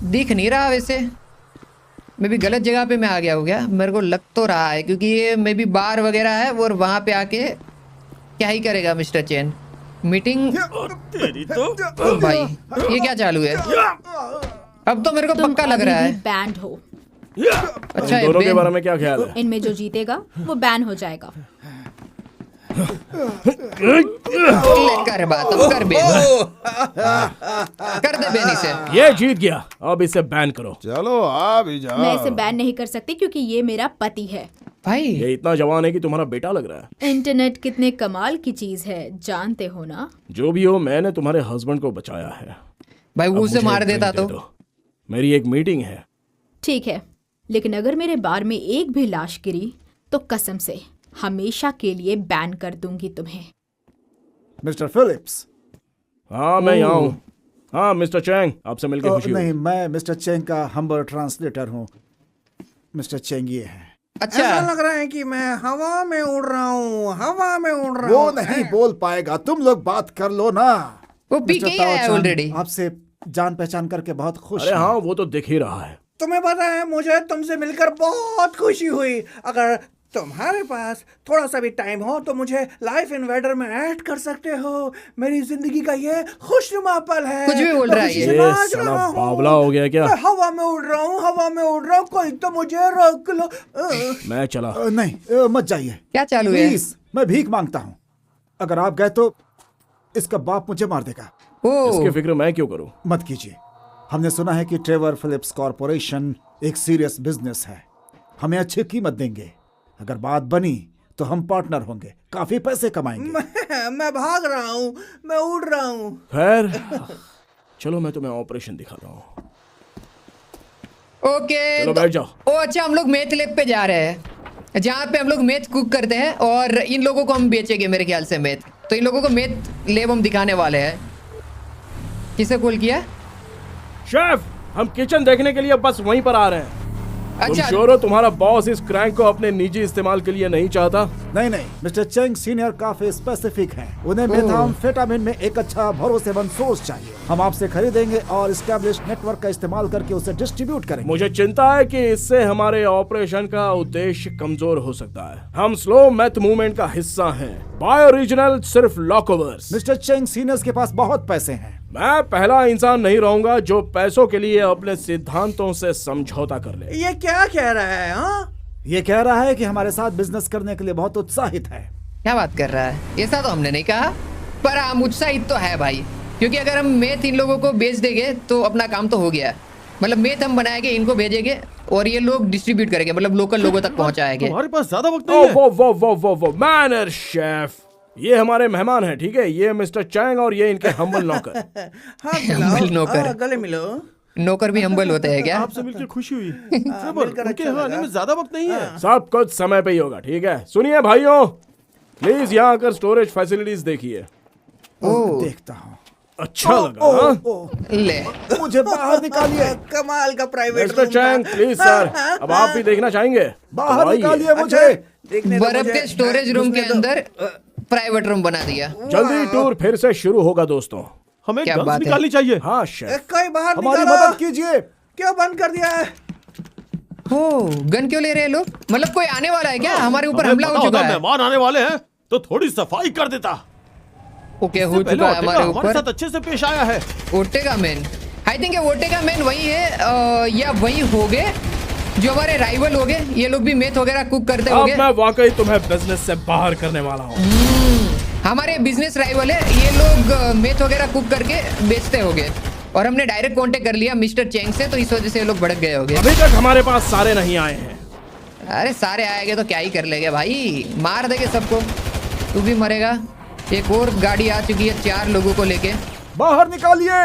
दिख नहीं रहा वैसे। मैं भी गलत जगह पे मैं आ गया हूँ क्या? मेरे को लग तो रहा है, क्योंकि ये मे भी बार वगैरह है और वहाँ पे आके क्या ही करेगा मिस्टर चेन। मीटिंग तो भाई ये क्या चालू है? अब तो मेरे को पक्का लग रहा है। बैंड हो। अच्छा दोनों के बेन। बारे में क्या ख्याल है? इनमें जो जीतेगा वो बैन हो जाएगा। ले कर बात, अब कर बेन। कर दे बेन इसे। ये जीत गया, अब इसे बैन करो। चलो आ भी जाओ। मैं इसे बैन नहीं कर सकती क्योंकि ये मेरा पति है। भाई ये इतना जवान है कि तुम्हारा बेटा लग रहा है। इंटरनेट कितने कमाल की चीज है, जानते हो ना? जो भी हो, मैंने तुम्हारे हस्बैंड को बचाया है। भाई वो अब उसे मुझे मार एक देता ड्रिंक तो। दे दो। मेरी एक मीटिंग है। ठीक है, लेकिन अगर मेरे बार में एक भी लाश गिरी तो कसम से हमेशा के लिए बैन कर दूंगी तुम्हें। Mister Phillips. हाँ मैं यहाँ हूँ। हाँ मिस्टर चैंग, आपसे मिलकर खुशी हुई। नहीं, मैं मिस्टर चेंग का हम्बल ट्रांसलेटर हूँ। मिस्टर चेंग ये है। अच्छा ऐसा लग रहा है कि मैं हवा में उड़ रहा हूँ, हवा में उड़ रहा वो हूँ। नहीं बोल पाएगा, तुम लोग बात कर लो ना। वो पी के मिस्टर ही आया है ताओ ऑलरेडी। चान, आपसे जान पहचान करके बहुत खुश अरे हैं। हाँ, वो तो दिख ही रहा है। तुम्हें पता है मुझे तुमसे मिलकर बहुत खुशी हुई। अगर तुम्हारे पास थोड़ा सा भी टाइम हो तो मुझे लाइफ इन्वेडर में ऐड कर सकते हो। मेरी जिंदगी का ये खुशनुमा पल है। कुछ भी बोल मैं रहा है खुशी ये। से ये नाच साला रहा हूँ। बावला हो गया क्या? मैं हवा में उड़ रहा हूँ, हवा में उड़ रहा हूँ, कोई तो मुझे रोक लो। मैं चला। नहीं, मत जाइए क्या चालू है? प्लीज, मैं भीख मांगता हूँ। अगर आप गए तो इसका बाप मुझे मार देगा। ओ इसकी फिक्र मैं क्यों करूँ? मत कीजिए। हमने सुना है कि ट्रेवर फिलिप्स कॉरपोरेशन एक सीरियस बिजनेस है। हमें अच्छी कीमत देंगे। अगर बात बनी तो हम पार्टनर होंगे, काफी पैसे कमाएंगे। मैं भाग रहा हूँ, मैं उड़ रहा हूँ। खैर चलो, मैं तुम्हें ऑपरेशन दिखाता हूँ। ओके चलो बैठ जाओ। ओ अच्छा, हम लोग मेथ लैब पे जा रहे हैं, जहाँ पे हम लोग मेथ कुक करते हैं और इन लोगों को हम बेचेंगे मेरे ख्याल से मेथ। तो इन लोगों को मेथ लैब हम दिखाने वाले हैं। किसे कॉल किया? शेफ, हम किचन देखने के लिए बस वहीं पर आ रहे हैं। तुम अच्छा श्योर हो तुम्हारा बॉस इस क्रैंक को अपने निजी इस्तेमाल के लिए नहीं चाहता? नहीं, मिस्टर चेंग सीनियर काफी स्पेसिफिक हैं। उन्हें मेथाम्फेटामिन में एक अच्छा भरोसेमंद सोर्स चाहिए। हम आपसे खरीदेंगे और एस्टैब्लिश नेटवर्क का इस्तेमाल करके उसे डिस्ट्रीब्यूट करेंगे। मुझे चिंता है कि इससे हमारे ऑपरेशन का उद्देश्य कमजोर हो सकता है। हम स्लो मेथ मूवमेंट का हिस्सा हैं। बाय ओरिजिनल सिर्फ लॉकओवर्स। मिस्टर चेंग सीनियर्स के पास बहुत पैसे हैं। मैं पहला इंसान नहीं रहूंगा जो पैसों के लिए अपने सिद्धांतों से समझौता कर ले। ये क्या कह रहा है? हाँ, ये कह रहा है कि हमारे साथ बिजनेस करने के लिए बहुत उत्साहित है। क्या बात कर रहा है? ऐसा तो हमने नहीं कहा, पर हम उत्साहित तो है भाई, क्योंकि अगर हम मेथ इन लोगों को बेच देंगे तो अपना काम तो हो गया। मतलब मेथ हम बनाएंगे, इनको भेजेंगे और ये लोग डिस्ट्रीब्यूट करेंगे, मतलब लोकल लोगों तक पहुंचाएंगे। तुम्हारे पास ज्यादा वक्त नहीं है। वो मैनर शेफ, ये हमारे मेहमान हैं, ठीक है? ये मिस्टर चैंग और ये इनके हम्बल नौकर। हाँ हम्बल नौकर। गले मिलो। नौकर भी हम्बल होते हैं क्या? आपसे मिलकर खुशी हुई। मिलकर अच्छा लगा। में ज्यादा वक्त नहीं है। सब कुछ समय पे ही होगा, ठीक है? सुनिए भाइयों, प्लीज यहाँ आकर स्टोरेज फैसिलिटीज देखिए। देखता हूँ। अच्छा लगा हाँ? ले मुझे बाहर निकालिए। कमाल का private mister Chang please sir, अब आप भी देखना चाहेंगे? बाहर तो आइए। निकालिए मुझे। देखने दो बर्फ मुझे। के स्टोरेज रूम के अंदर प्राइवेट रूम बना दिया। जल्दी टूर फिर से शुरू होगा दोस्तों। हमें क्या गन्स बात है? निकालनी चाहिए। हाँ शेफ, कोई बाहर हमारी निकालो। मदद कीजिए। क्यों बंद कर दिया है? हो गन क्यों ले रहे हैं लोग? मतलब कोई आने वाला है क्या? हमारे ऊपर हमें हमला पता हो चुका होता है। मेहमान आने वाले हैं तो थोड़ी सफाई कर देता। ओके, हो पहले चुका है ओटेगा हमारे हमारे ऊपर। साथ अच्छे से पेश आया है। ओटेगा मैन, आई थिंक ओटेगा मैन वही है, या वही हो गए जो हमारे राइवल हो गए। ये लोग भी मेथ वगैरह कुक करते अब होंगे। मैं वाकई तुम्हें बिजनेस से बाहर करने वाला हूँ। हमारे बिजनेस राइवल है ये लोग, मेथ वगैरह कुक करके बेचते होंगे और हमने डायरेक्ट कांटेक्ट कर लिया मिस्टर चेंग से, तो इस वजह से ये लोग भड़क गए होंगे। अभी तक हमारे पास सारे नहीं आए हैं। अरे सारे आएंगे तो क्या ही कर लेंगे भाई, मार देंगे सबको। तू भी मरेगा। एक और गाड़ी आ चुकी है 4 लोगों को लेके। बाहर निकालिए।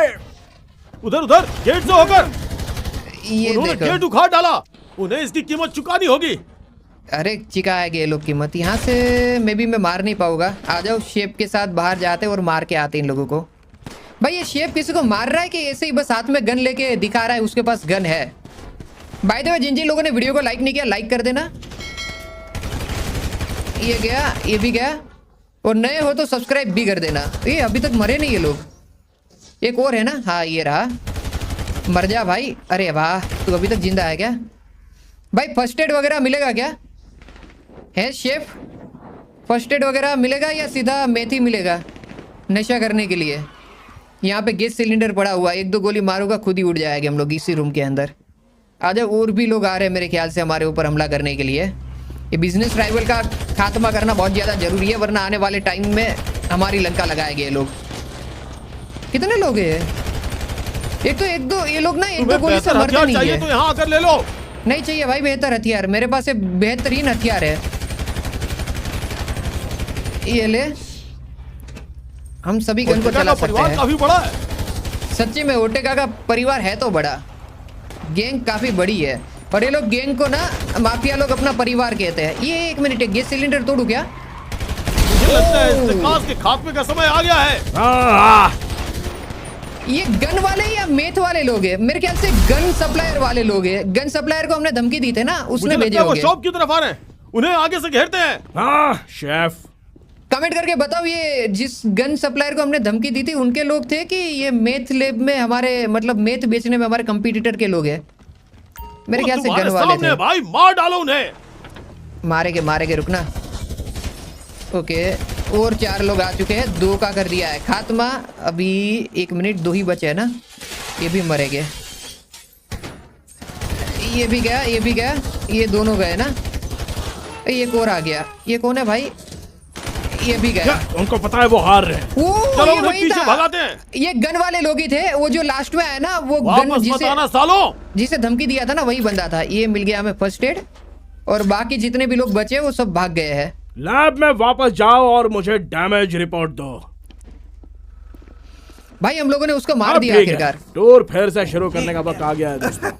उधर उधर गेट से होकर ये उन्होंने देखो, गेट उखाड़ डाला। उन्हें इसकी कीमत चुकानी होगी। अरे चिका है ये लोग कीमत। यहाँ से मे भी मैं मार नहीं पाऊंगा। आ जाओ, शेप के साथ बाहर जाते और मार के आते इन लोगों को। भाई ये शेप किसी को मार रहा है कि ऐसे ही बस हाथ में गन लेके दिखा रहा है उसके पास गन है? बाय द वे जिन जिन लोगों ने वीडियो को लाइक नहीं किया, लाइक कर देना। ये गया, ये भी गया, और नए हो तो सब्सक्राइब भी कर देना। ये अभी तक मरे नहीं ये लोग। एक और है ना, हाँ ये रहा। मर जा भाई। अरे वाह, तू अभी तक जिंदा है क्या भाई? फर्स्ट एड वगैरह मिलेगा क्या है शेफ? फर्स्ट एड वगैरह मिलेगा या सीधा मेथी मिलेगा नशा करने के लिए? यहाँ पे गैस सिलेंडर पड़ा हुआ है, 1-2 गोली मारूंगा खुद ही उड़ जाएंगे हम लोग इसी रूम के अंदर। आ जाओ, और भी लोग आ रहे हैं मेरे ख्याल से हमारे ऊपर हमला करने के लिए। ये बिजनेस राइवल का खात्मा करना बहुत ज़्यादा जरूरी है, वरना आने वाले टाइम में हमारी लंका लगाएंगे ये लोग। कितने लोग हैं? एक दो ये लोग ना 1-2 तुम्हें गोली से बेहतर मरते हथियार नहीं चाहिए है। तो यहाँ आकर ले लो। नहीं चाहिए भाई बेहतर हथियार, मेरे पास एक बेहतरीन हथियार है। ये ले, हम सभी गन को ओटेगा चला का सकते परिवार हैं। काफी बड़ा है। सच्ची में ओटेगा का परिवार है तो बड़ा, गैंग काफी बड़ी है। और ये लोग गैंग को ना माफिया लोग अपना परिवार कहते हैं। ये 1 मिनट, गैस सिलेंडर तोड़ू क्या? मुझे लगता है इस्तेकास के खात्मे का समय आ गया है। ये गन वाले या मेथ वाले लोग हैं? मेरे ख्याल से गन सप्लायर वाले लोग हैं। गन सप्लायर को हमने धमकी दी थी ना, मुझे उसने भेजे लगता है वो होंगे। शॉप की तरफ आ रहे हैं। उन्हें आगे से घेरते हैं। हाँ शेफ, कमेंट करके बताओ ये जिस गन सप्लायर को हमने धमकी दी थी उनके लोग थे कि ये मेथ लैब में हमारे, मतलब मेथ बेचने में हमारे कंपटीटर के लोग हैं? मेरे वो ख्याल से तुम्हारे गन वाले सामने थे। भाई, मार डालो उन्हें। मारेगे रुकना। ओके, और 4 लोग आ चुके हैं, 2 का कर दिया है खात्मा। अभी 1 मिनट, 2 ही बचे हैं ना, ये भी मरेंगे। ये भी गया, ये भी गया, ये दोनों गए ना। ये और आ गया, ये कौन है भाई? ये भी गया। क्या उनको पता है वो हार रहे हैं? वो चलो ये उन्हें वही पीछे था। भगाते हैं। ये गन वाले लोग ही थे, वो जो लास्ट में आया ना, वो गन वापस मत आना सालों। जिसे धमकी दिया था ना वही बंदा था। ये मिल गया हमें फर्स्ट एड, और बाकी जितने भी लोग बचे वो सब भाग गए हैं। लैब में वापस जाओ और मुझे डैमेज रिपोर्ट दो। भाई हम लोगों ने उसको मार अब दिया ठीक है, आखिरकार। टूर फिर से शुरू करने का वक्त आ गया है दोस्तों।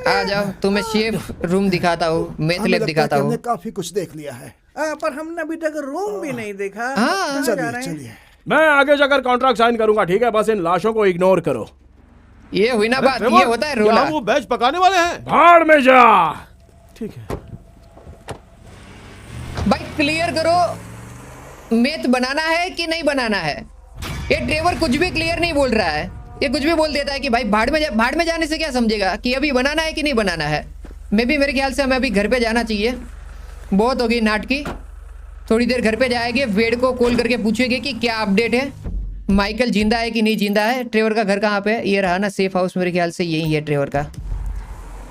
आ जाओ, तुम्हें शेफ रूम दिखाता हूँ, मेथ हमें लैब लगता है दिखाता कि हूँ। हमने काफी कुछ देख लिया है। पर हमने अभी तक रूम भी नहीं देखा। हाँ। कहाँ जा चलिए रहे हैं? चलिए। मैं आगे जाकर कॉन्ट्रैक्ट साइन करूंगा, ठीक है? बस इन लाशों को इग्नोर करो। ये हुई ना बात, ट्रेवर, ये होता है क्या रोला। हम वो बैच पकाने वाले हैं? भाड़ में जा। ठीक है। भाई क्लियर करो, मेथ बनाना है कि नहीं बनाना है? ये ट्रेवर कुछ भी क्लियर नहीं बोल रहा है। ये कुछ भी बोल देता है कि भाई भाड़ में जाने से क्या समझेगा कि अभी बनाना है कि नहीं बनाना है। मेरे ख्याल से हमें अभी घर पे जाना चाहिए। बहुत हो गई नाटकी। थोड़ी देर घर पे जाएंगे, वेड को कॉल करके पूछेंगे कि क्या अपडेट है, माइकल जिंदा है कि नहीं जिंदा है। ट्रेवर का घर कहाँ पे है? ये रहा ना सेफ हाउस, मेरे ख्याल से यही है ट्रेवर का।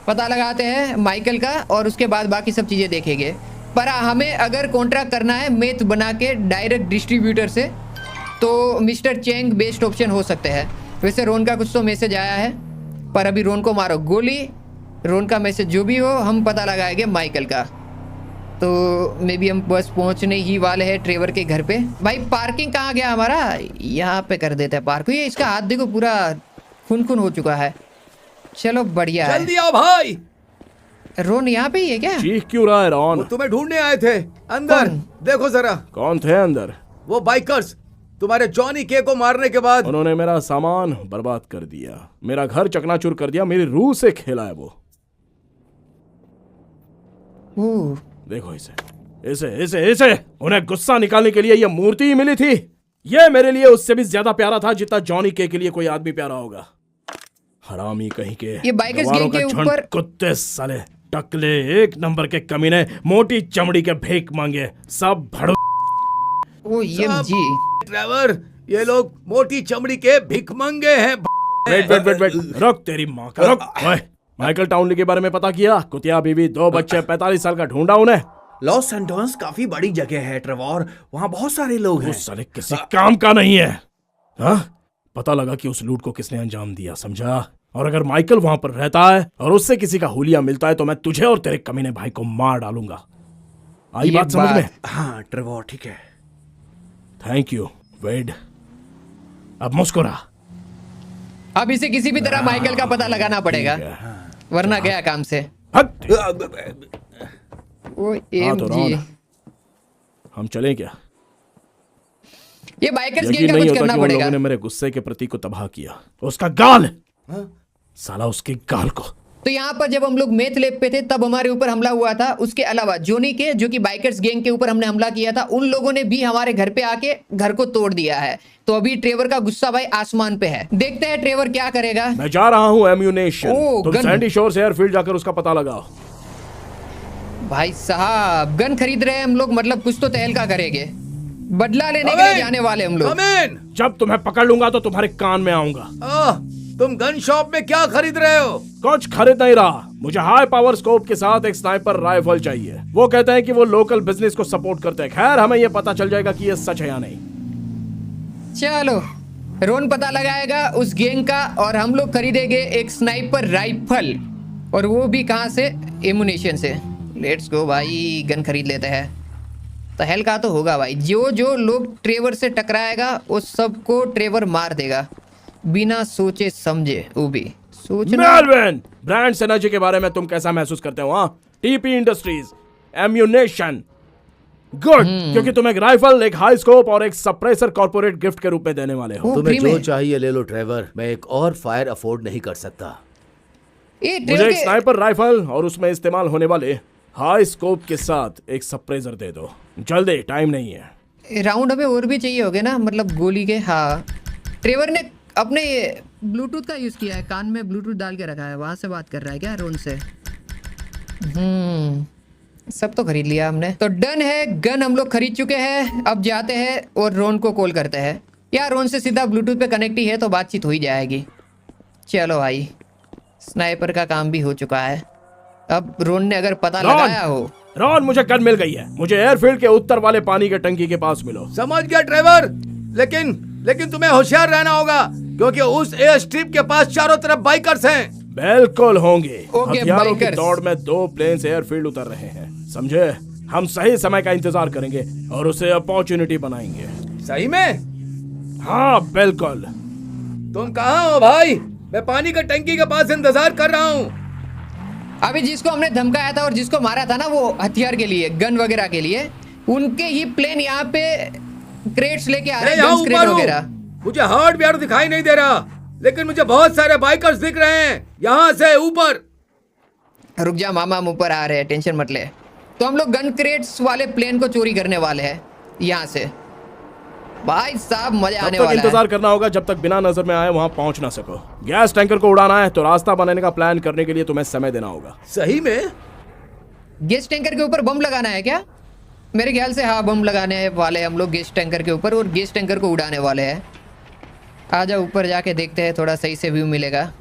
पता लगाते हैं माइकल का और उसके बाद बाकी सब चीज़ें देखेंगे। पर हमें अगर कॉन्ट्रैक्ट करना है मेथ बना के डायरेक्ट डिस्ट्रीब्यूटर से, तो मिस्टर चेंग बेस्ट ऑप्शन हो सकते हैं। वैसे रोन का कुछ तो मैसेज आया है, पर अभी रोन को मारो गोली। रोन का मैसेज जो भी हो, हम पता लगाएंगे माइकल का। तो मे बी हम बस पहुंचने ही वाले हैं ट्रेवर के घर पे। भाई पार्किंग कहाँ गया हमारा? यहाँ पे कर देते हैं पार्क। ये इसका हाथ देखो पूरा खून हो चुका है। चलो बढ़िया है। जल्दी आओ भाई। रोन यहाँ पे ही है क्या? चीख क्यों रहा है रॉन? वो तुम्हें ढूंढने आए थे अंदर। कौन? देखो जरा, कौन थे अंदर? वो बाइकर्स तुम्हारे जॉनी के को मारने के बाद। उन्होंने मेरा सामान बर्बाद कर दिया, मेरा घर चकनाचूर कर दिया, मेरी रूह से खेला है वो। ओह, देखो इसे। इसे इसे इसे उन्हें गुस्सा निकालने के लिए ये मूर्ति ही मिली थी। ये मेरे लिए उससे भी ज्यादा प्यारा था जितना जॉनी के लिए कोई आदमी प्यारा होगा। हरामी कहीं के, ये बाइकर्स गवारों गैंग के का झुंड, ऊपर कुत्ते साले, टकले, एक नंबर के कमीने, मोटी चमड़ी के भीख मांगे, सब भड़ो। OMG। ट्रेवर, ये लोग मोटी चमड़ी के भिखमंगे हैं। वेट वेट वेट वेट, रुक तेरी माँ का रुक। ओए, माइकल टाउनली के बारे में पता किया? कुतिया बीवी, 2 बच्चे, 45 साल का ढूंढा उन्हें। लॉस एंटोस काफी बड़ी जगह है ट्रेवर, वहाँ बहुत सारे लोग हैं। उस साले किसी काम का नहीं है। हाँ, पता लगा कि उस लूट को किसने अंजाम दिया, समझा? और अगर माइकल वहां पर रहता है और उससे किसी का हुलिया मिलता है तो मैं तुझे और तेरे कमीने भाई को मार डालूंगा। आई ये बात समझ में? हाँ ट्रेवर, ठीक है। थैंक यू वेड। अब मुस्कुरा। अब इसे किसी भी तरह माइकल का पता लगाना पड़ेगा, वरना गया काम से। हट। OMG। तो रॉन, हम चलें क्या? ये बाइकर्स यकीन गैंग का नहीं कुछ होता करना कि उन पड़ेगा। लोगों ने मेरे गुस्से के प्रतीक को तबाह किया। उसका गाल, साला उसके गाल को। तो यहाँ पर जब हम लोग मेथ लैब पे थे तब हमारे ऊपर हमला हुआ था। उसके अलावा जोनी के, जो कि बाइकर्स गैंग के ऊपर हमने हमला किया था, उन लोगों ने भी हमारे घर पे आके घर को तोड़ दिया है। तो अभी ट्रेवर का गुस्सा भाई आसमान पे है। देखते हैं ट्रेवर क्या करेगा। मैं जा रहा हूँ एम्यूनेशन। ओ, तुम गन। सैंडी शोर्स एयरफील्ड जाकर उसका पता लगाओ। भाई साहब, गन खरीद रहे हैं हम लोग, मतलब कुछ तो तहलका करेंगे। बदला लेने के लिए जाने वाले हम लोग। कम इन। जब तुम्हें पकड़ लूंगा तो तुम्हारे कान में आऊंगा। तुम गन शॉप में क्या खरीद रहे हो? कुछ खरीद नहीं रहा, मुझे हाई पावर स्कोप के साथ एक स्नाइपर राइफल चाहिए। वो कहते हैं कि वो लोकल बिजनेस को सपोर्ट करते हैं। खैर, हमें ये पता चल जाएगा कि ये सच है या नहीं। चलो, रोन पता लगाएगा उस गैंग का और हम लोग खरीदेंगे एक स्नाइपर राइफल, और वो भी कहाँ से? एमुनेशन से। लेट्स गो भाई, गन खरीद लेते हैं। तहलका तो होगा भाई। जो जो लोग ट्रेवर से टकराएगा उस सबको ट्रेवर मार देगा बिना सोचे समझे। वो भी सोचना। मेलविन, ब्रांड्स एनर्जी के बारे में तुम कैसा महसूस करते हो? TP industries ammunition. गुड, क्योंकि तुम एक राइफल, एक हाई स्कोप और एक सप्रेसर कॉर्पोरेट गिफ्ट के रूप में देने वाले हो। वो तुम्हें फ्री जो में। चाहिए ले लो ट्रेवर, मैं एक और फायर अफोर्ड नहीं कर सकता। ये मुझे ट्रेवर एक स्नाइपर राइफल और उसमें इस्तेमाल होने वाले हाई स्कोप के साथ एक सप्रेसर दे दो जल्दी, टाइम नहीं है। के राउंड हमें और भी चाहिए होगे ना, मतलब गोली के। हाँ, ट्रेवर ने अपने ब्लूटूथ का यूज किया है, कान में ब्लूटूथ डाल के रखा है, वहां से बात कर रहा है क्या रोन से? सब तो खरीद लिया हमने, तो डन है। गन हम लोग खरीद चुके हैं। अब जाते हैं और रोन को कॉल करते हैं। यार, रोन से सीधा ब्लूटूथ पे कनेक्ट ही है तो बातचीत हो ही जाएगी। चलो भाई, स्नाइपर का काम भी हो चुका है। अब रोन ने अगर पता लगाया हो। रॉन, मुझे गन मिल गई है। मुझे एयरफील्ड के उत्तर वाले पानी के टंकी के पास मिलो। समझ गया ट्रेवर, लेकिन तुम्हें होशियार रहना होगा, क्योंकि उस एयर स्ट्रिप के पास चारों तरफ बाइकर्स हैं। बिल्कुल होंगे। ओके, हथियारों की बाइकर्स। दौड़ में 2 प्लेन्स एयरफील्ड उतर रहे हैं, समझे? हम सही समय का इंतजार करेंगे और उसे अपॉर्चुनिटी बनाएंगे। सही में? हाँ बिल्कुल। तुम कहाँ हो भाई? मैं पानी का टंकी के पास इंतजार कर रहा हूँ। अभी जिसको हमने धमकाया था और जिसको मारा था ना, वो हथियार के लिए, गन वगैरह के लिए, उनके ही प्लेन यहाँ पे क्रेट्स लेके आ रहे मैं हैं, यहाँ गन्स क्रेट ऊपर वगैरह। हूँ। मुझे हार्डवेयर दिखाई नहीं दे रहा, लेकिन मुझे बहुत सारे बाइकर्स दिख रहे हैं यहाँ से ऊपर। रुक जा मामा, हम ऊपर आ रहे हैं, टेंशन मत ले। तो हम लोग गन क्रेट्स वाले प्लेन को चोरी करने वाले हैं यहाँ से। भाई साहब, मजा तब आने तक वाला इंतजार है। करना होगा जब तक बिना नजर में आए वहां पहुंच ना सको। गैस टैंकर को उड़ाना है तो रास्ता बनाने का प्लान करने के लिए तुम्हें समय देना होगा। सही में? गैस टैंकर के ऊपर बम लगाना है क्या? मेरे ख्याल से हाँ, बम लगाने वाले हम लोग गैस टैंकर के ऊपर, और गैस टैंकर को उड़ाने वाले हैं। आजा ऊपर जाके देखते हैं, थोड़ा सही से व्यू मिलेगा।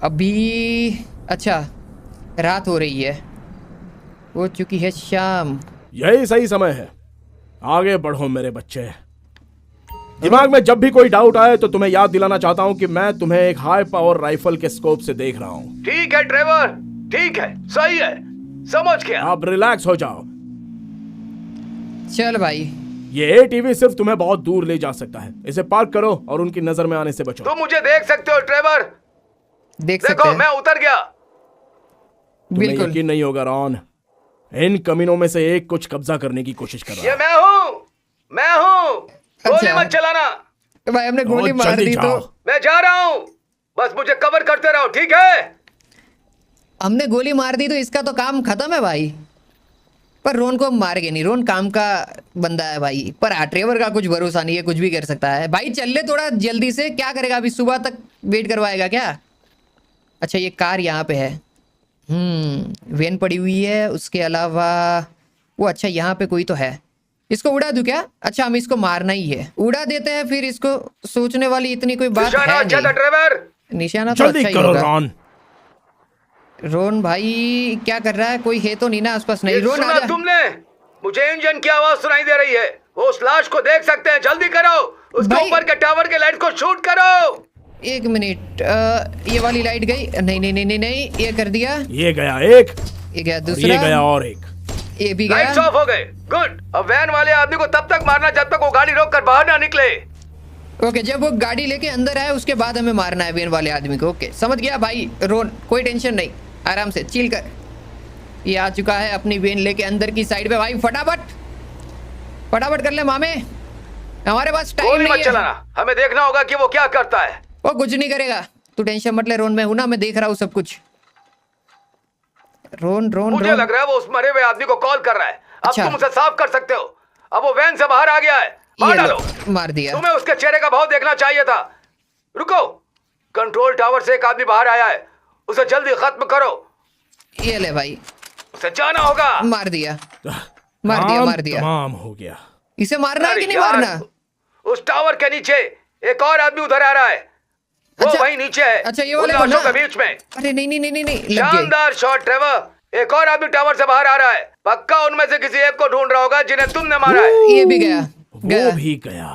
अभी अच्छा, रात हो रही है, हो चुकी है शाम। यही सही समय है, आगे बढ़ो मेरे बच्चे। दिमाग में जब भी कोई डाउट आए तो तुम्हें याद दिलाना चाहता हूं कि मैं तुम्हें एक हाई पावर राइफल के स्कोप से देख रहा हूं। ठीक है ट्रेवर, ठीक है, सही है, समझ गया। आप रिलैक्स हो जाओ। चल भाई, ये एटीवी सिर्फ तुम्हें बहुत दूर ले जा सकता है। इसे पार्क करो और उनकी नजर में आने से बचो। तुम मुझे देख सकते हो ट्रेवर, देख सकते देखो हैं। मैं उतर गया। तुम्हें बिल्कुल। यकीन नहीं होगा रॉन, इन कमीनों में से एक कुछ कब्जा करने की कोशिश कर रहा ये है। मैं हूँ, गोली अच्छा। मत चलाना। तो भाई हमने गोली और मार जल्दी दी जाओ। तो मैं जा रहा हूँ, बस मुझे कवर करते रहो, ठीक है? हमने गोली मार दी तो इसका तो काम खत्म है भाई। पर रोन को हम मारेंगे नहीं, रोन काम का बंदा है भाई। पर हाँ, ट्रेवर का कुछ भरोसा नहीं है, कुछ भी कर सकता है भाई। चल ले थोड़ा जल्दी से, क्या करेगा अभी, सुबह तक वेट करवाएगा क्या? अच्छा ये कार यहाँ पे है, वेन पड़ी हुई है, उसके अलावा वो अच्छा यहाँ पे कोई तो है। इसको उड़ा दूं क्या? अच्छा हम इसको मारना ही है, उड़ा देते हैं फिर इसको। सोचने वाली इतनी कोई बात है नहीं। ड्राइवर निशाना तो जल्दी अच्छा ही करो होगा। रॉन। रोन भाई क्या कर रहा है? कोई है तो नहीं ना आसपास? नहीं रोन सुना आजा। तुमने? मुझे इंजन की आवाज सुनाई दे रही है, वो उस लाश को देख सकते हैं, जल्दी करो। उसके भाई- ऊपर के टावर के लाइट को शूट करो। एक मिनट, ये वाली लाइट गई? नहीं नहीं नहीं नहीं नहीं, ये कर दिया, ये गया एक, ये गया और दूसरा, ये गया और एक। ये भी लाइट्स गया। ऑफ हो गए। गुड। अब वैन वाले आदमी को तब तक मारना जब तक वो गाड़ी रोक कर बाहर ना निकले। ओके, जब वो गाड़ी लेके अंदर आए उसके बाद हमें मारना है वेन वाले आदमी को। ओके समझ गया भाई रोन, कोई टेंशन नहीं, आराम से चिल कर। ये आ चुका है अपनी वेन लेके अंदर की साइड पे भाई। फटाफट फटाफट कर ले मामे, हमारे पास टाइम गोली नहीं मत है। चलाना, हमें देखना होगा कि वो क्या करता है। वो कुछ नहीं करेगा, तू टेंशन मत ले रोन, मैं हूं ना, मैं देख रहा हूँ सब कुछ। रोन रोन मुझे रोन लग रहा है वो उस मरे हुए आदमी को कॉल कर रहा है। अब अच्छा। तुम उसे साफ कर सकते हो। अब वो वैन से बाहर आ गया है, मार ये डालो। लो, मार दिया। तुम्हें उसके चेहरे का भाव देखना चाहिए था। रुको, कंट्रोल टावर से एक आदमी बाहर आया है, उसे जल्दी खत्म करो। ये ले भाई, उसे जाना होगा। मार दिया मार दिया मार दिया। तमाम हो गया। इसे मारना है अरे कि नहीं यार, मारना? उस टावर के नीचे एक और आदमी उधर आ रहा है, वो अच्छा। वहीं नीचे है। अच्छा, ये उन वाले लाशों बना? के बीच में। अरे नहीं नहीं नहीं नहीं नहीं, लग गए। शानदार शॉट ट्रेवर। एक और आदमी टावर से बाहर आ रहा है, पक्का उनमें से किसी एक को ढूंढ रहा होगा जिन्हें तुमने मारा है। ये भी गया, गया। वो भी गया।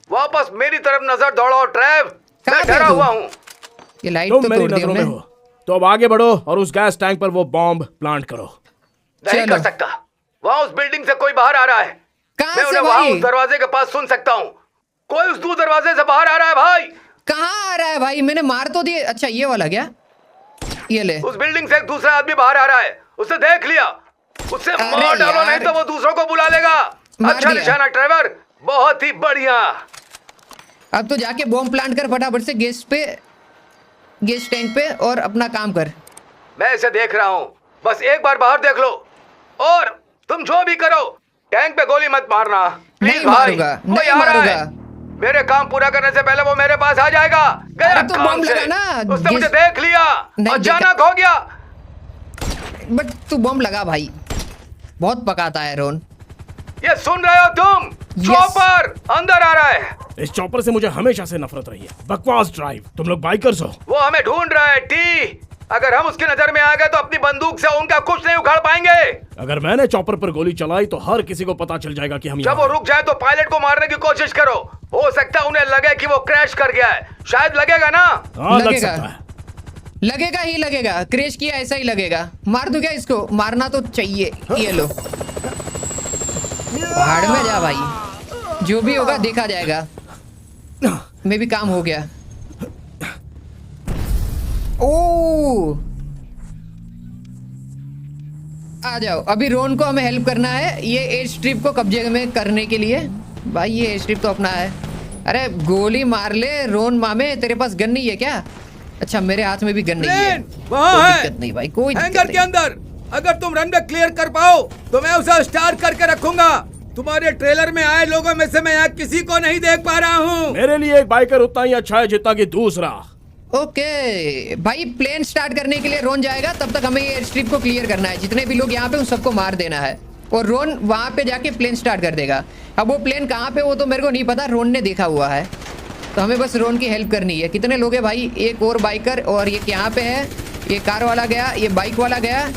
वापस मेरी तरफ नजर दौड़ाओ ट्रेव, कहाँ मैं पे डरा तू? हुआ हूँ। ये लाइट तुम तो मेरी तोड़ दी नजरों में हमने। हो, तो अब आगे बढ़ो और उस गैस टैंक पर वो बॉम्ब प्लांट करो। नहीं चलो। कर सकता, वहाँ उस बिल्डिंग से कोई बाहर आ रहा है। कहाँ मैं से उन्हें वहाँ भाई? उस दरवाजे के पास सुन सकता हूँ। कोई उस दूर दरवाजे से बाहर आ रहा है भाई। कहाँ आ रहा है भाई? मैंने मार तो दिए। अच्छा ये वाला क्या? ये ले। उस बिल्डिंग से एक दूसरा आदमी बाहर आ रहा है, उसे देख लिया, उसे अरे मार डालो, यार। नहीं तो वो दूसरों को बुला लेगा। मार अच्छा दिया। निशाना ट्रेवर, बहुत ही बढ़िया। अब तो जाके बॉम्ब प्लांट कर फटाफट से गैस टैंक पे और अपना काम कर। मैं इसे देख रहा हूँ, बस एक बार बाहर देख लो, और तुम जो भी करो टैंक पे गोली मत मारना प्लीज नहीं भाई। मारूंगा, कोई नहीं आ रहा है। मारूंगा। मेरे काम पूरा करने से पहले वो मेरे पास आ जाएगा। गया अरे तो काम बम से। लगा ना, उसने मुझे जिस- देख लिया, नहीं अचानक हो गया। बट तू बॉम्ब लगा भाई, बहुत पकाता है रोन। ये सुन रहे हो तुम? Yes. चॉपर अंदर आ रहा है। इस चॉपर से मुझे हमेशा से नफरत रही है। बकवास ड्राइव, तुम लोग बाइकर्स हो। वो हमें ढूंढ रहा है टी। अगर हम उसकी नजर में आ गए तो अपनी बंदूक से उनका कुछ नहीं उखाड़ पाएंगे। अगर मैंने चॉपर पर गोली चलाई तो हर किसी को पता चल जाएगा कि हम जब यहाँ वो हैं। रुक जाए तो पायलट को मारने की कोशिश करो। हो सकता है उन्हें लगे कि वो क्रैश कर गया है, शायद लगेगा ना। हाँ लग लगेगा। सकता है। लगेगा ही लगेगा, क्रैश किया ऐसा ही लगेगा। मार दूं क्या इसको? मारना तो चाहिए। ये लो, भाड़ में जा भाई, जो भी होगा देखा जाएगा। मैं भी काम हो गया। ओ आ जाओ, अभी रोन को हमें हेल्प करना है ये एयर स्ट्रिप को कब्जे में करने के लिए। भाई ये एयर स्ट्रिप तो अपना है। अरे गोली मार ले रोन मामे, तेरे पास गन नहीं है क्या? अच्छा मेरे हाथ में भी गन नहीं है। प्लेन वहाँ कोई है, दिक्कत नहीं भाई, कोई हैंगर दिक्कत के नहीं। अंदर। अगर तुम रनवे क्लियर कर पाओ तो मैं उसे स्टार करके रखूंगा। तुम्हारे ट्रेलर में आए लोगों में से मैं यहाँ किसी को नहीं देख पा रहा हूँ। मेरे लिए एक बाइकर उतना ही अच्छा है जितना कि दूसरा। ओके भाई, प्लेन स्टार्ट करने के लिए रोन जाएगा, तब तक हमें एयर स्ट्रिप को क्लियर करना है। जितने भी लोग यहाँ पे उन सबको मार देना है, और रोन वहां पे जाके प्लेन स्टार्ट कर देगा। अब वो प्लेन कहाँ पे वो तो मेरे को नहीं पता, रोन ने देखा हुआ है, तो हमें बस रोन की हेल्प करनी है। कितने लोग हैं भाई? एक और बाइकर, और ये यहाँ पे है, ये कार वाला गया, ये बाइक वाला गया,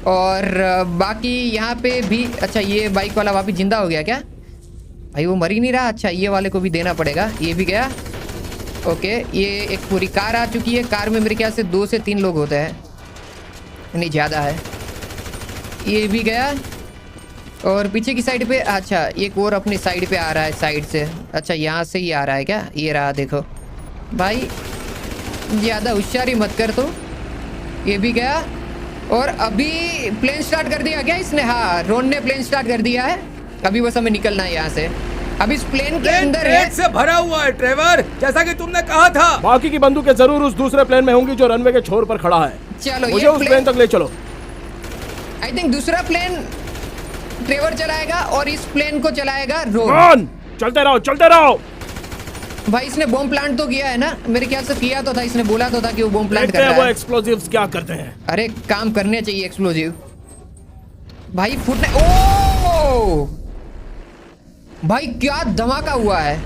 और बाकी यहाँ पे भी। अच्छा ये बाइक वाला वापिस जिंदा हो गया क्या? भाई वो मर ही नहीं रहा। अच्छा ये वाले को भी देना पड़ेगा। ये भी गया। ओके ये एक पूरी कार आ चुकी है। कार में मेरे ख्याल से 2 से 3 लोग होते हैं, नहीं ज़्यादा है। ये भी गया, और पीछे की साइड पे अच्छा एक और अपनी साइड पे आ रहा है, साइड से। अच्छा यहाँ से ही आ रहा है क्या? ये रहा, देखो भाई ज़्यादा होशियारी मत कर तो। ये भी गया, और अभी प्लेन स्टार्ट कर दिया क्या इसने? हाँ रोन ने प्लेन स्टार्ट कर दिया है। अभी बस हमें निकलना है यहाँ से। अब इस प्लेन के प्लेन अंदर है। क्रेट से भरा हुआ है ट्रेवर, जैसा कि तुमने कहा था। बाकी की बंदूकें जरूर उस दूसरे प्लेन में होंगी जो रनवे के छोर पर खड़ा है। चलो मुझे ये उस प्लेन तक ले चलो। आई थिंक दूसरा प्लेन ट्रेवर चलाएगा और इस प्लेन को चलाएगा रोन। रॉन चलते रहो। भाई इसने बॉम्ब प्लांट तो किया है ना, मेरे ख्याल से किया तो था, इसने बोला तो था कि वो बॉम्ब प्लांट देखते कर हैं रहा वो है। एक्सप्लोजिव्स क्या करते हैं। अरे काम करने चाहिए एक्सप्लोजिव भाई, फूटने। ओ भाई क्या धमाका हुआ है।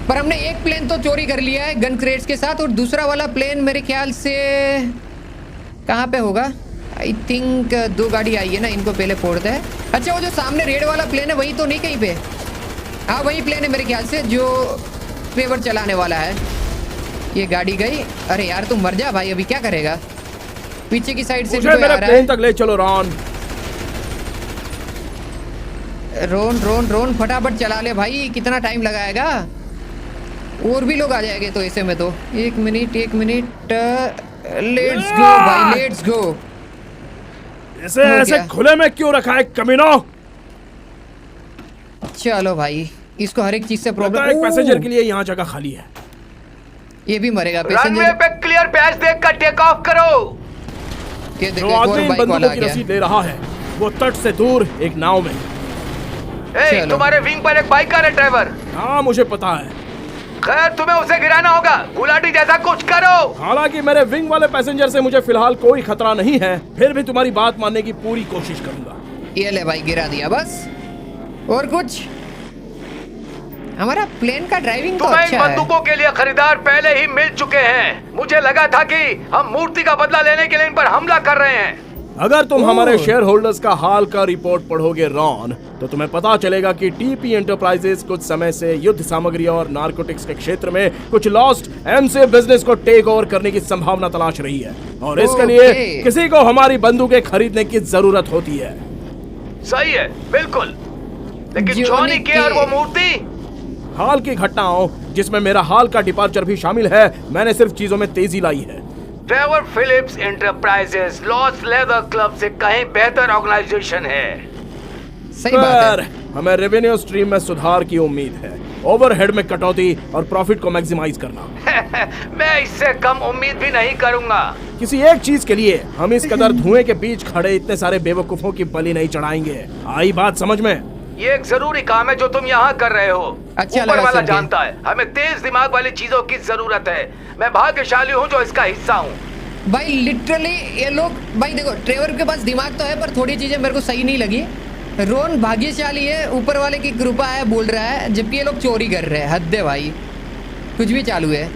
पर हमने एक प्लेन तो चोरी कर लिया है गन क्रेट्स के साथ, और दूसरा वाला प्लेन मेरे ख्याल से कहाँ पे होगा। आई थिंक 2 गाड़ी आई है ना, इनको पहले फोड़ते हैं। अच्छा वो जो सामने रेड वाला प्लेन है वही तो नहीं कहीं पे। हाँ वही प्लेन है मेरे ख्याल से जो ट्रेवर चलाने वाला है। ये गाड़ी गई। अरे यार तुम मर जा भाई, अभी क्या करेगा। पीछे की साइड से भी मुझे कोई आ मेरे रहा प्लेन है। तक ले चलो रॉन। रोन फटाफट चला ले भाई, कितना टाइम लगाएगा। और भी लोग आ जाएंगे तो ऐसे में तो। एक मिनट लेट्स गो भाई, लेट्स गो। ऐसे हो ऐसे गया। खुले में क्यों रखा है कमीनो। चलो भाई, इसको हर एक चीज से लगता है एक प्रॉब्लम। पैसेंजर के लिए यहाँ जगह खाली है। ये भी मरेगा रनवे पैसेंजर। पे क्लियर पैच देखकर टेक ऑफ करो। ये देखो जो एक और आदमी इन बाइक वाला बंदूकों आ की गया। रसीद ले रहा है वो तट से दूर एक नाव में। ए, चलो। तुम्हारे विंग पर एक बाइकर है ड्राइवर। हाँ मुझे पता है। खैर तुम्हें उसे गिराना होगा, गुलाटी जैसा कुछ करो। हालांकि मेरे विंग वाले पैसेंजर से मुझे फिलहाल कोई खतरा नहीं है, फिर भी तुम्हारी बात मानने की पूरी कोशिश करूंगा। ये ले भाई, गिरा दिया बस। और कुछ। हमारा प्लेन का ड्राइविंग तो तुम्हें इन अच्छा है। बंदूकों के लिए खरीदार पहले ही मिल चुके हैं। मुझे लगा था कि हम मूर्ति का बदला लेने के लिए इन पर हमला कर रहे हैं। अगर तुम हमारे शेयर होल्डर्स का हाल का रिपोर्ट पढ़ोगे रॉन, तो तुम्हें पता चलेगा कि टीपी एंटरप्राइजेस कुछ समय से युद्ध सामग्री और नारकोटिक्स के क्षेत्र में कुछ लॉस्ट एमसे बिजनेस को टेक ओवर करने की संभावना तलाश रही है, और इसके लिए किसी को हमारी बंदूकें खरीदने की जरूरत होती है। सही है, बिल्कुल। लेकिन जॉनी जॉनी के और वो के। मूर्ति। हाल की घटनाओं जिसमें मेरा हाल का डिपार्चर भी शामिल है, मैंने सिर्फ चीजों में तेजी लाई है। Trevor Phillips Enterprises lost leather club से कहीं बेहतर ऑर्गेनाइजेशन है। सही बात पर है। हमें रेवेन्यू स्ट्रीम में सुधार की उम्मीद है, ओवरहेड में कटौती और प्रॉफिट को मैक्सिमाइज करना। मैं इससे कम उम्मीद भी नहीं करूंगा। किसी एक चीज के लिए हम इस कदर धुएं के बीच खड़े इतने सारे बेवकूफों की बलि नहीं चढ़ाएंगे। आई बात समझ में? ये एक जरूरी काम है जो तुम यहाँ कर रहे हो। अच्छा ऊपर लगा वाला सुन के। जानता है हमें तेज दिमाग वाली चीजों की जरूरत है। मैं भाग्यशाली हूँ जो इसका हिस्सा हूँ। भाई लिटरली ये लोग, भाई देखो ट्रेवर के पास दिमाग तो है पर थोड़ी चीजें मेरे को सही नहीं लगी। रोन भाग्यशाली है, ऊपर वाले की कृपा है बोल रहा है, जबकि ये लोग चोरी कर रहे हैं। हद है भाई, कुछ भी चालू है।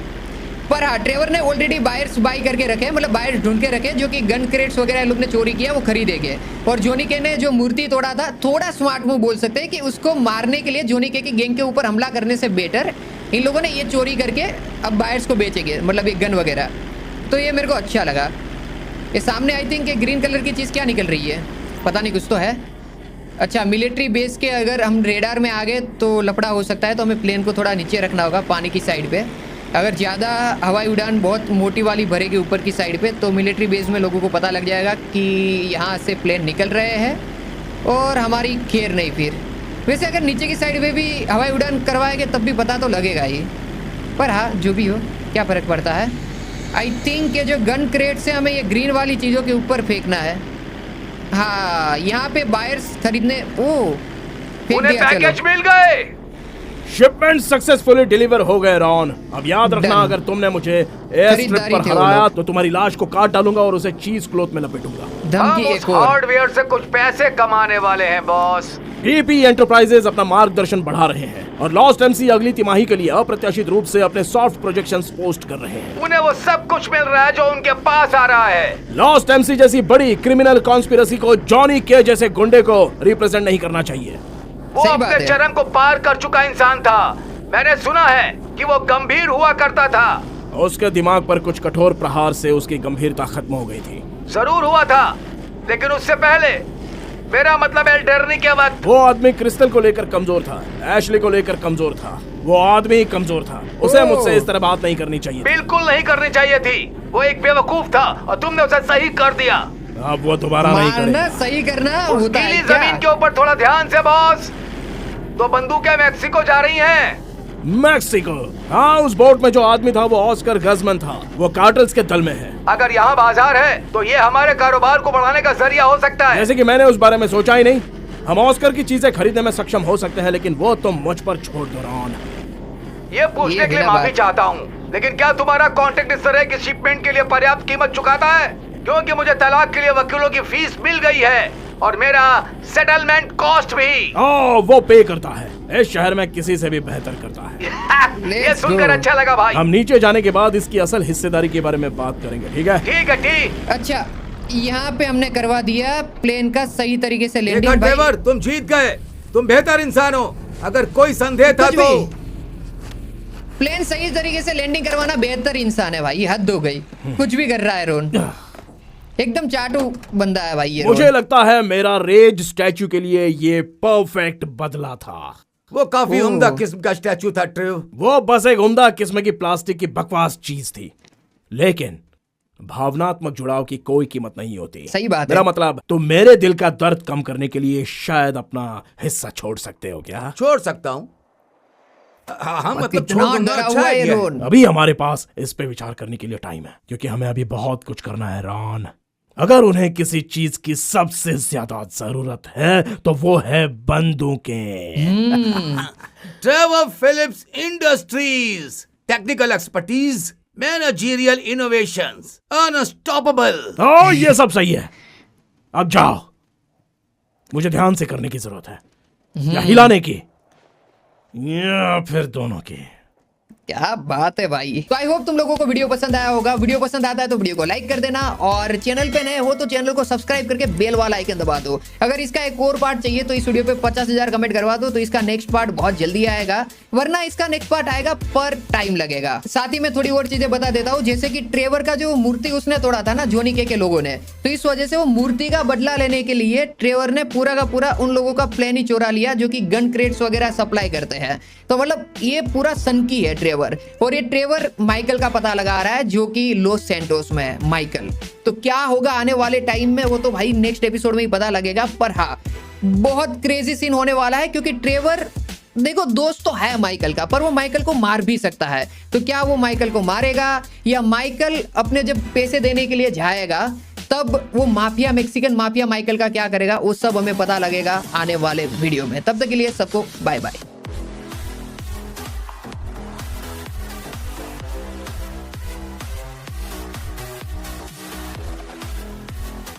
पर हाँ, ट्रेवर ने ऑलरेडी बायर्स बाई करके रखे, मतलब बायर्स ढूंढ के रखे जो कि गन क्रेट्स वगैरह लोग ने चोरी किया वो खरीदेंगे। और जोनी के ने जो मूर्ति तोड़ा था, थोड़ा स्मार्ट मूव बोल सकते हैं कि उसको मारने के लिए जोनी के गैंग के ऊपर हमला करने से बेटर इन लोगों ने ये चोरी करके अब बायर्स को बेचेंगे, मतलब ये गन वगैरह। तो ये मेरे को अच्छा लगा। ये सामने आई थिंक ये ग्रीन कलर की चीज़ क्या निकल रही है, पता नहीं, कुछ तो है। अच्छा, मिलिट्री बेस के अगर हम रेडार में आ गए तो लफड़ा हो सकता है, तो हमें प्लेन को थोड़ा नीचे रखना होगा पानी की साइड पे। अगर ज़्यादा हवाई उड़ान बहुत मोटी वाली भरेगी ऊपर की साइड पे, तो मिलिट्री बेस में लोगों को पता लग जाएगा कि यहाँ से प्लेन निकल रहे हैं और हमारी खैर नहीं। फिर वैसे अगर नीचे की साइड पे भी हवाई उड़ान करवाएंगे तब भी पता तो लगेगा ही। पर हाँ, जो भी हो, क्या फ़र्क पड़ता है। आई थिंक ये जो गन क्रेट से हमें ये ग्रीन वाली चीज़ों के ऊपर फेंकना है। हाँ, यहाँ पे बायर्स खरीदने। ओ फेंक उन्हें दिया, पैकेज चलो। मिल गए। शिपमेंट सक्सेसफुली डिलीवर हो गए रॉन। अब याद रखना, Done। अगर तुमने मुझे एयर स्ट्रिप खरीदारी पर थे वो हराया लोग। तो तुम्हारी लाश को काट डालूंगा और उसे चीज क्लोथ में लपेटूंगा। हम धमकी उस एक और। हार्डवेयर से कुछ पैसे कमाने वाले हैं बॉस। टीपी एंटरप्राइजेज अपना मार्गदर्शन बढ़ा रहे हैं और लॉस्ट एमसी अगली तिमाही के लिए अप्रत्याशित रूप से अपने सॉफ्ट प्रोजेक्शंस पोस्ट कर रहे हैं। उन्हें वो सब कुछ मिल रहा है जो उनके पास आ रहा है। लॉस्ट एमसी जैसी बड़ी क्रिमिनल कॉन्स्पिरेसी को जॉनी के जैसे गुंडे को रिप्रेजेंट नहीं करना चाहिए। वो सही बात अपने है। चरम को पार कर चुका इंसान था। मैंने सुना है कि वो गंभीर हुआ करता था। उसके दिमाग पर कुछ कठोर प्रहार से उसकी गंभीरता खत्म हो गई थी। जरूर हुआ था, लेकिन उससे पहले, मेरा मतलब एल्डरनी के वक्त, वो आदमी क्रिस्टल को लेकर कमजोर था, एशली को लेकर कमजोर था। वो आदमी कमजोर था, उसे ओह। मुझसे इस तरह बात नहीं करनी चाहिए। बिल्कुल नहीं करनी चाहिए थी। वो एक बेवकूफ था और तुमने उसे सही कर दिया। अब वो दोबारा नहीं मारना करेगा। सही करना उस होता है गीली क्या? जमीन के ऊपर थोड़ा ध्यान से बॉस। तो बंदूकें मैक्सिको जा रही हैं। मैक्सिको। हाँ, उस बोट में जो आदमी था वो ऑस्कर गजमन था। वो कार्टल्स के दल में है। अगर यहाँ बाजार है तो ये हमारे कारोबार को बढ़ाने का जरिया हो सकता है। जैसे कि मैंने उस बारे में सोचा ही नहीं। हम ऑस्कर की चीजें खरीदने में सक्षम हो सकते हैं, लेकिन वो तुम मुझ पर छोड़ दो रॉन। ये पूछने के लिए माफी चाहता हूँ, लेकिन क्या तुम्हारा कॉन्ट्रैक्ट इस तरह की शिपमेंट के लिए पर्याप्त कीमत चुकाता है? क्योंकि मुझे तलाक के लिए वकीलों की फीस मिल गई है और मेरा सेटलमेंट कॉस्ट भी। वो पे करता है। इस शहर में किसी से भी बेहतर करता है। ये सुनकर अच्छा लगा भाई। हम नीचे जाने के बाद इसकी असल हिस्सेदारी के बारे में बात करेंगे, ठीक है? ठीक है, ठीक। अच्छा, यहाँ पे हमने करवा दिया प्लेन का सही तरीके से लैंडिंग। ड्राइवर, तुम जीत गए। तुम बेहतर इंसान हो। अगर कोई संदेह था तो प्लेन सही तरीके से लैंडिंग करवाना बेहतर इंसान है भाई। हद हो गई, कुछ भी कर रहा है रोन। एकदम चाटू बंदा है भाई ये। मुझे लगता है मेरा रेज स्टैचू के लिए ये परफेक्ट बदला था। वो काफी उम्दा किस्म का स्टैचू था ट्रेव। वो बस एक उम्दा किस्म की प्लास्टिक की बकवास चीज थी, लेकिन भावनात्मक जुड़ाव की कोई कीमत नहीं होती। सही बात है। मेरा मतलब, तुम मेरे दिल का दर्द कम करने के लिए शायद अपना हिस्सा छोड़ सकते हो क्या? छोड़ सकता हूँ। हाँ, मतलब कितना छोड़ दूंगा। डरा अच्छा हुआ है idea है। रोन। अभी हमारे पास इस पे विचार करने के लिए टाइम है, क्योंकि हमें अभी बहुत कुछ करना है रॉन। अगर उन्हें किसी चीज की सबसे ज्यादा जरूरत है तो वो है बंदूकें। Trevor Phillips Industries, technical expertise, managerial innovations, unstoppable. ये सब सही है। अब जाओ, मुझे ध्यान से करने की जरूरत है, या हिलाने की, या फिर दोनों की। क्या बात है भाई। तो आई होप तुम लोगों को वीडियो पसंद आया होगा। वीडियो पसंद आता है तो वीडियो को लाइक कर देना, और चैनल पे नए हो तो चैनल को सब्सक्राइब करके बेल वाला आइकन दबा दो। अगर इसका एक और पार्ट चाहिए तो इस वीडियो पे 50,000 कमेंट करवा दो, तो इसका नेक्स्ट पार्ट बहुत जल्दी आएगा, वरना इसका नेक्स्ट पार्ट आएगा पर टाइम लगेगा। साथ ही मैं थोड़ी और चीजें बता देता हूँ, जैसे कि ट्रेवर का जो मूर्ति उसने तोड़ा था ना जोनी के लोगों ने, तो इस वजह से वो मूर्ति का बदला लेने के लिए ट्रेवर ने पूरा का पूरा उन लोगों का प्लेन ही चोरा लिया जो कि गन क्रेट्स वगैरह सप्लाई करते हैं। तो मतलब ये पूरा सनकी है ट्रेवर, और ये ट्रेवर माइकल का पता लगा रहा है जो कि लॉस सैंटोस में है माइकल। तो क्या होगा आने वाले टाइम में वो तो भाई नेक्स्ट एपिसोड में ही पता लगेगा। पर हाँ, बहुत क्रेजी सीन होने वाला है, क्योंकि ट्रेवर देखो दोस्त तो है माइकल का, पर वो माइकल को मार भी सकता है। तो क्या वो माइकल को मारेगा, या माइकल अपने जब पैसे देने के लिए जाएगा तब वो माफिया, मैक्सिकन माफिया माइकल का क्या करेगा, वो सब हमें पता लगेगा आने वाले वीडियो में। तब तक के लिए सबको बाय बाय।